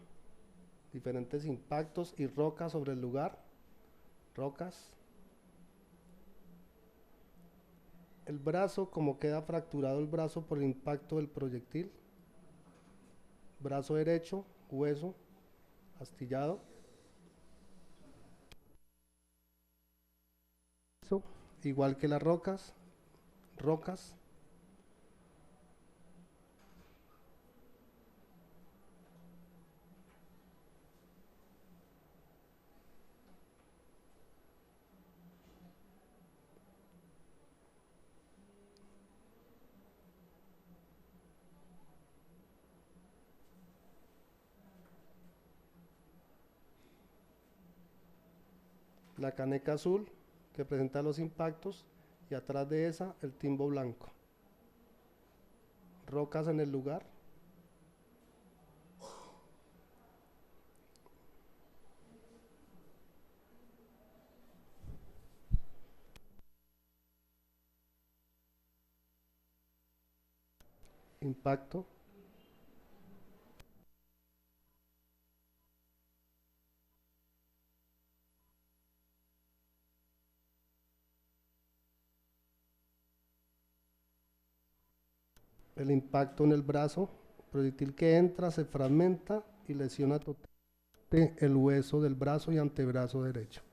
diferentes impactos y rocas sobre el lugar, rocas. El brazo, como queda fracturado el brazo por el impacto del proyectil. Brazo derecho, hueso, astillado. Igual que las rocas, rocas. La caneca azul que presenta los impactos y atrás de esa el timbo blanco. Rocas en el lugar. Impacto. El impacto en el brazo, proyectil que entra, se fragmenta y lesiona totalmente el hueso del brazo y antebrazo derecho.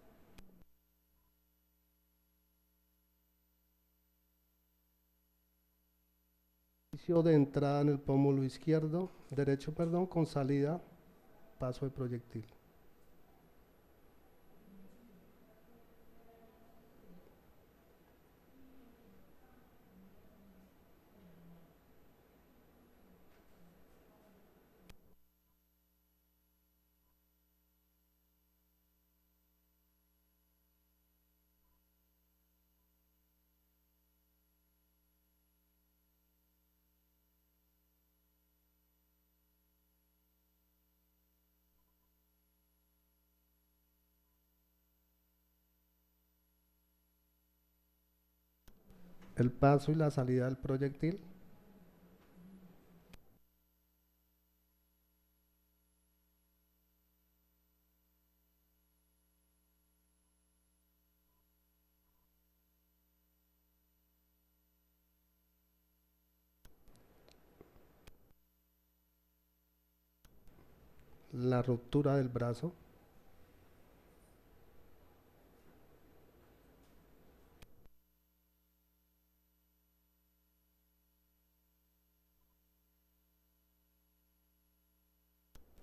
Inicio de entrada en el pómulo izquierdo, derecho, perdón, con salida, paso de proyectil. El paso y la salida del proyectil. la ruptura del brazo.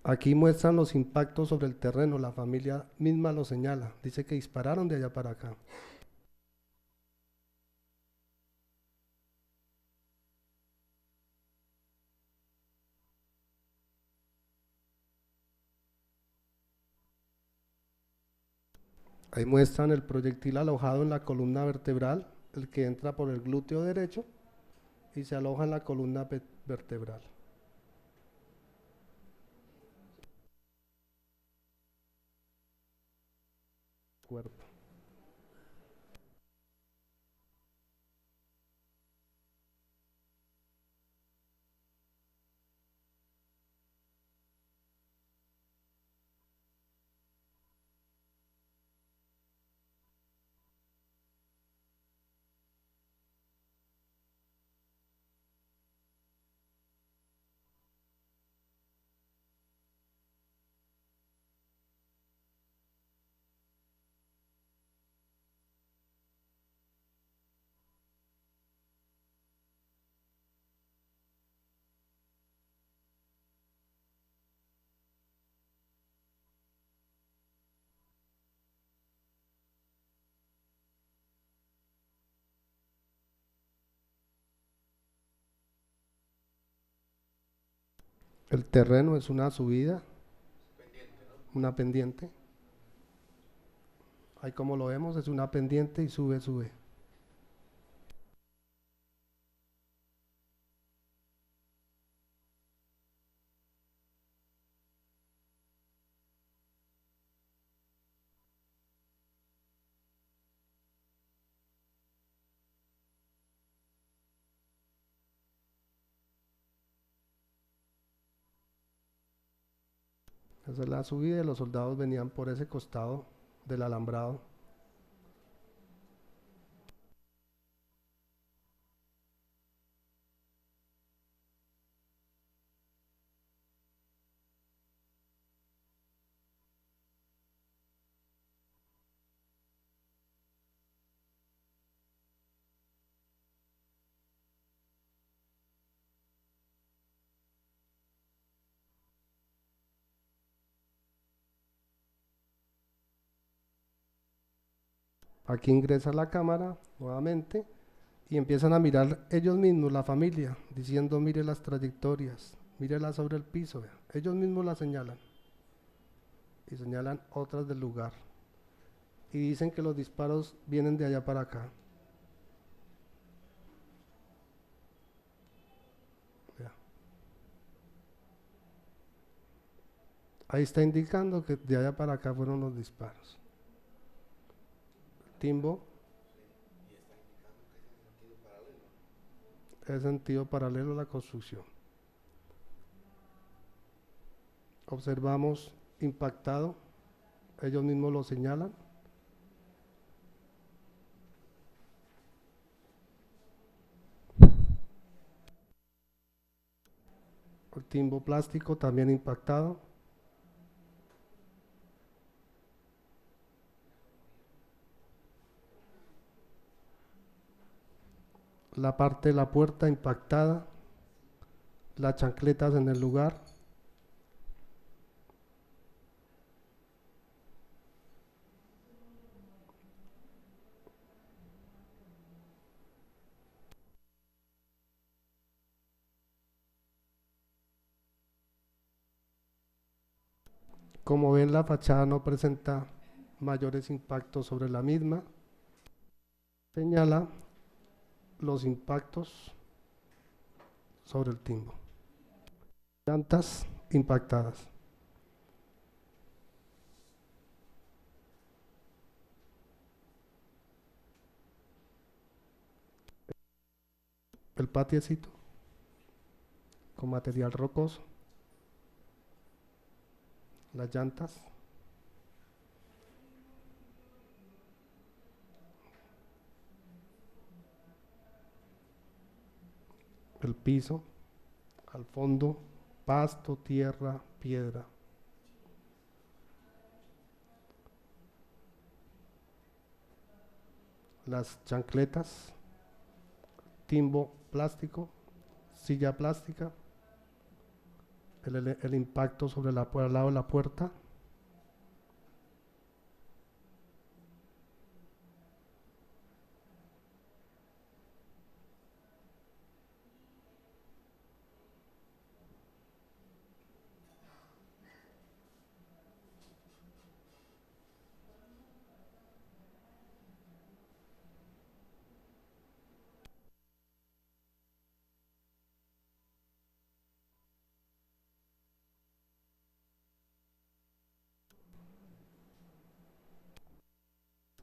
Aquí muestran los impactos sobre el terreno, la familia misma lo señala, dice que dispararon de allá para acá. Ahí muestran el proyectil alojado en la columna vertebral, el que entra por el glúteo derecho y se aloja en la columna vertebral. Cuerpo. El terreno es una subida, una pendiente. Ahí como lo vemos es una pendiente y sube, sube. Esa es la subida y los soldados venían por ese costado del alambrado. Aquí ingresa la cámara nuevamente y empiezan a mirar ellos mismos, la familia, diciendo mire las trayectorias, mírelas sobre el piso, vea. Ellos mismos la señalan y señalan otras del lugar y dicen que los disparos vienen de allá para acá. Vea. Ahí está indicando que de allá para acá fueron los disparos. Timbo. Es sentido paralelo a la construcción. Observamos impactado, ellos mismos lo señalan. El timbo plástico también impactado. La parte de la puerta impactada, las chancletas en el lugar. Como ven, la fachada no presenta mayores impactos sobre la misma. Señala los impactos sobre el timbo. Llantas impactadas. El patiecito con material rocoso. Las llantas. El piso, al fondo, pasto, tierra, piedra. las chancletas, timbo plástico, silla plástica, el impacto sobre por el lado de la puerta.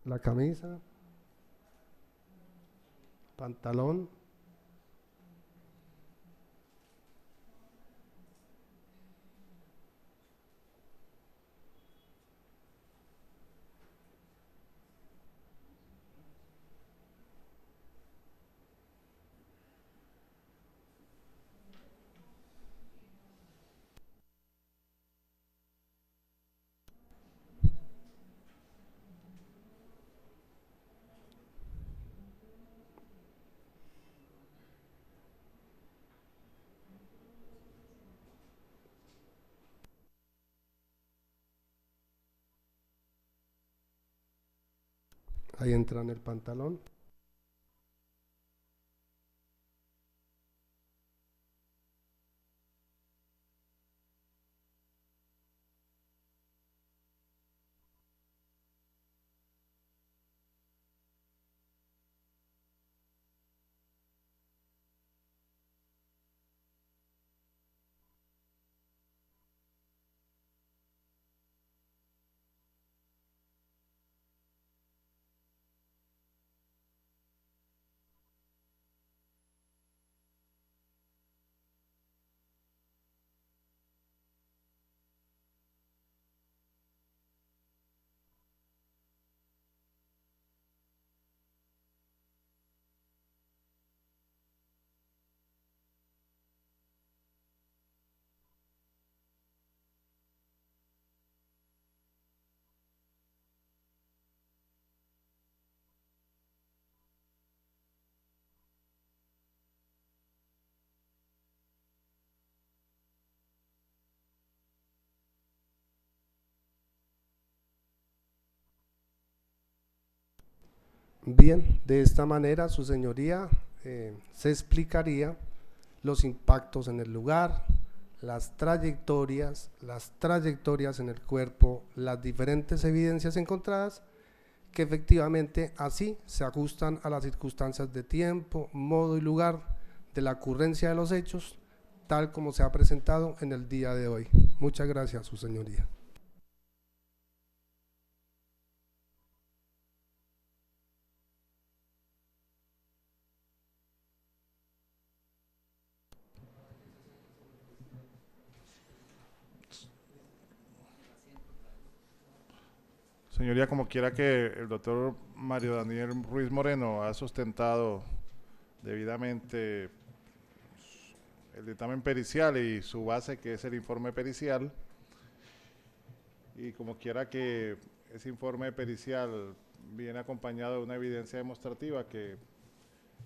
La camisa, pantalón, ahí entra en el pantalón. Bien, de esta manera, su señoría, se explicaría los impactos en el lugar, las trayectorias en el cuerpo, las diferentes evidencias encontradas, que efectivamente así se ajustan a las circunstancias de tiempo, modo y lugar de la ocurrencia de los hechos, tal como se ha presentado en el día de hoy. Muchas gracias, su señoría. Señoría, como quiera que el doctor Mario Daniel Ruiz Moreno ha sustentado debidamente el dictamen pericial y su base, que es el informe pericial, y como quiera que ese informe pericial viene acompañado de una evidencia demostrativa que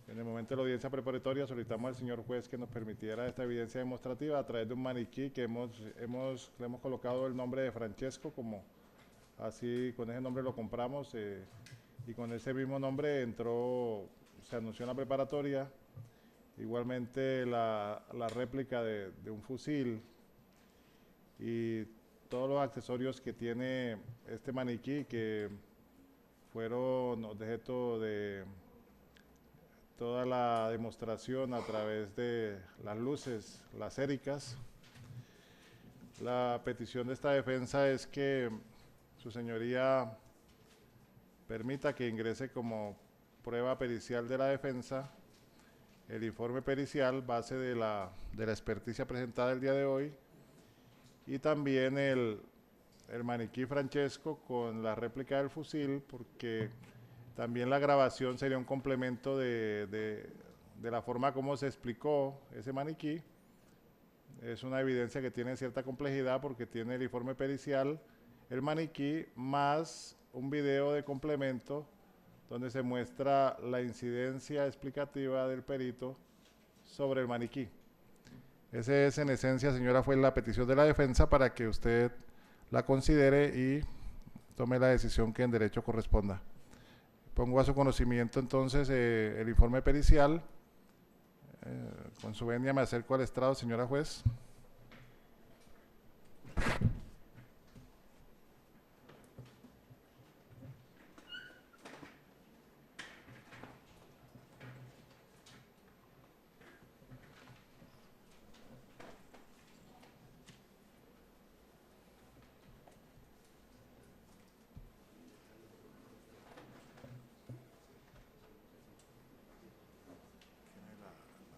en el momento de la audiencia preparatoria solicitamos al señor juez que nos permitiera esta evidencia demostrativa a través de un maniquí que le hemos colocado el nombre de Francesco, como así con ese nombre lo compramos, y con ese mismo nombre se anunció en la preparatoria. Igualmente la réplica de un fusil y todos los accesorios que tiene este maniquí, que fueron objeto de toda la demostración a través de las luces laséricas. La petición de esta defensa es que su señoría permita que ingrese como prueba pericial de la defensa el informe pericial base de la experticia presentada el día de hoy, y también el maniquí Francesco con la réplica del fusil, porque también la grabación sería un complemento de la forma como se explicó ese maniquí. Es una evidencia que tiene cierta complejidad porque tiene el informe pericial, el maniquí, más un video de complemento donde se muestra la incidencia explicativa del perito sobre el maniquí. Ese es en esencia, señora, fue la petición de la defensa para que usted la considere y tome la decisión que en derecho corresponda. Pongo a su conocimiento entonces el informe pericial. Con su venia me acerco al estrado, señora juez.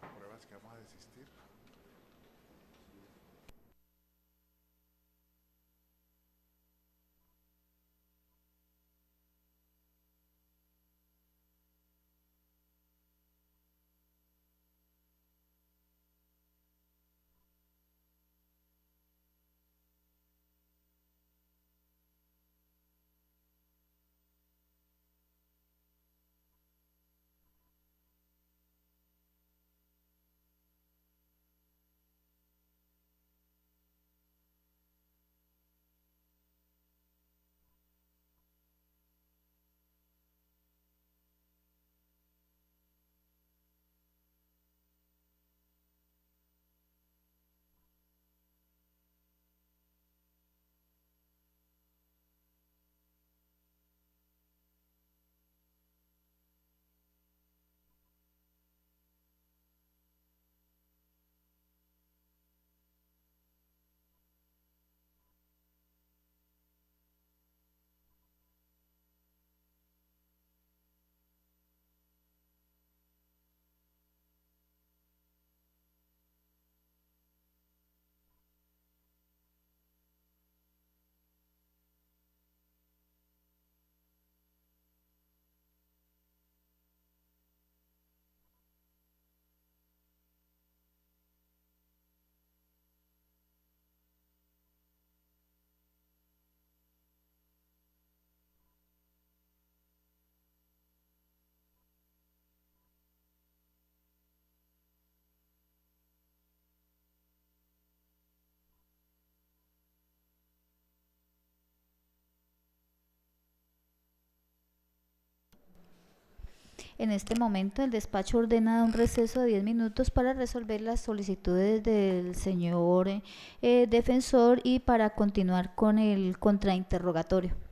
Las pruebas que vamos a desistir. En este momento, el despacho ordena un receso de 10 minutos para resolver las solicitudes del señor defensor y para continuar con el contrainterrogatorio.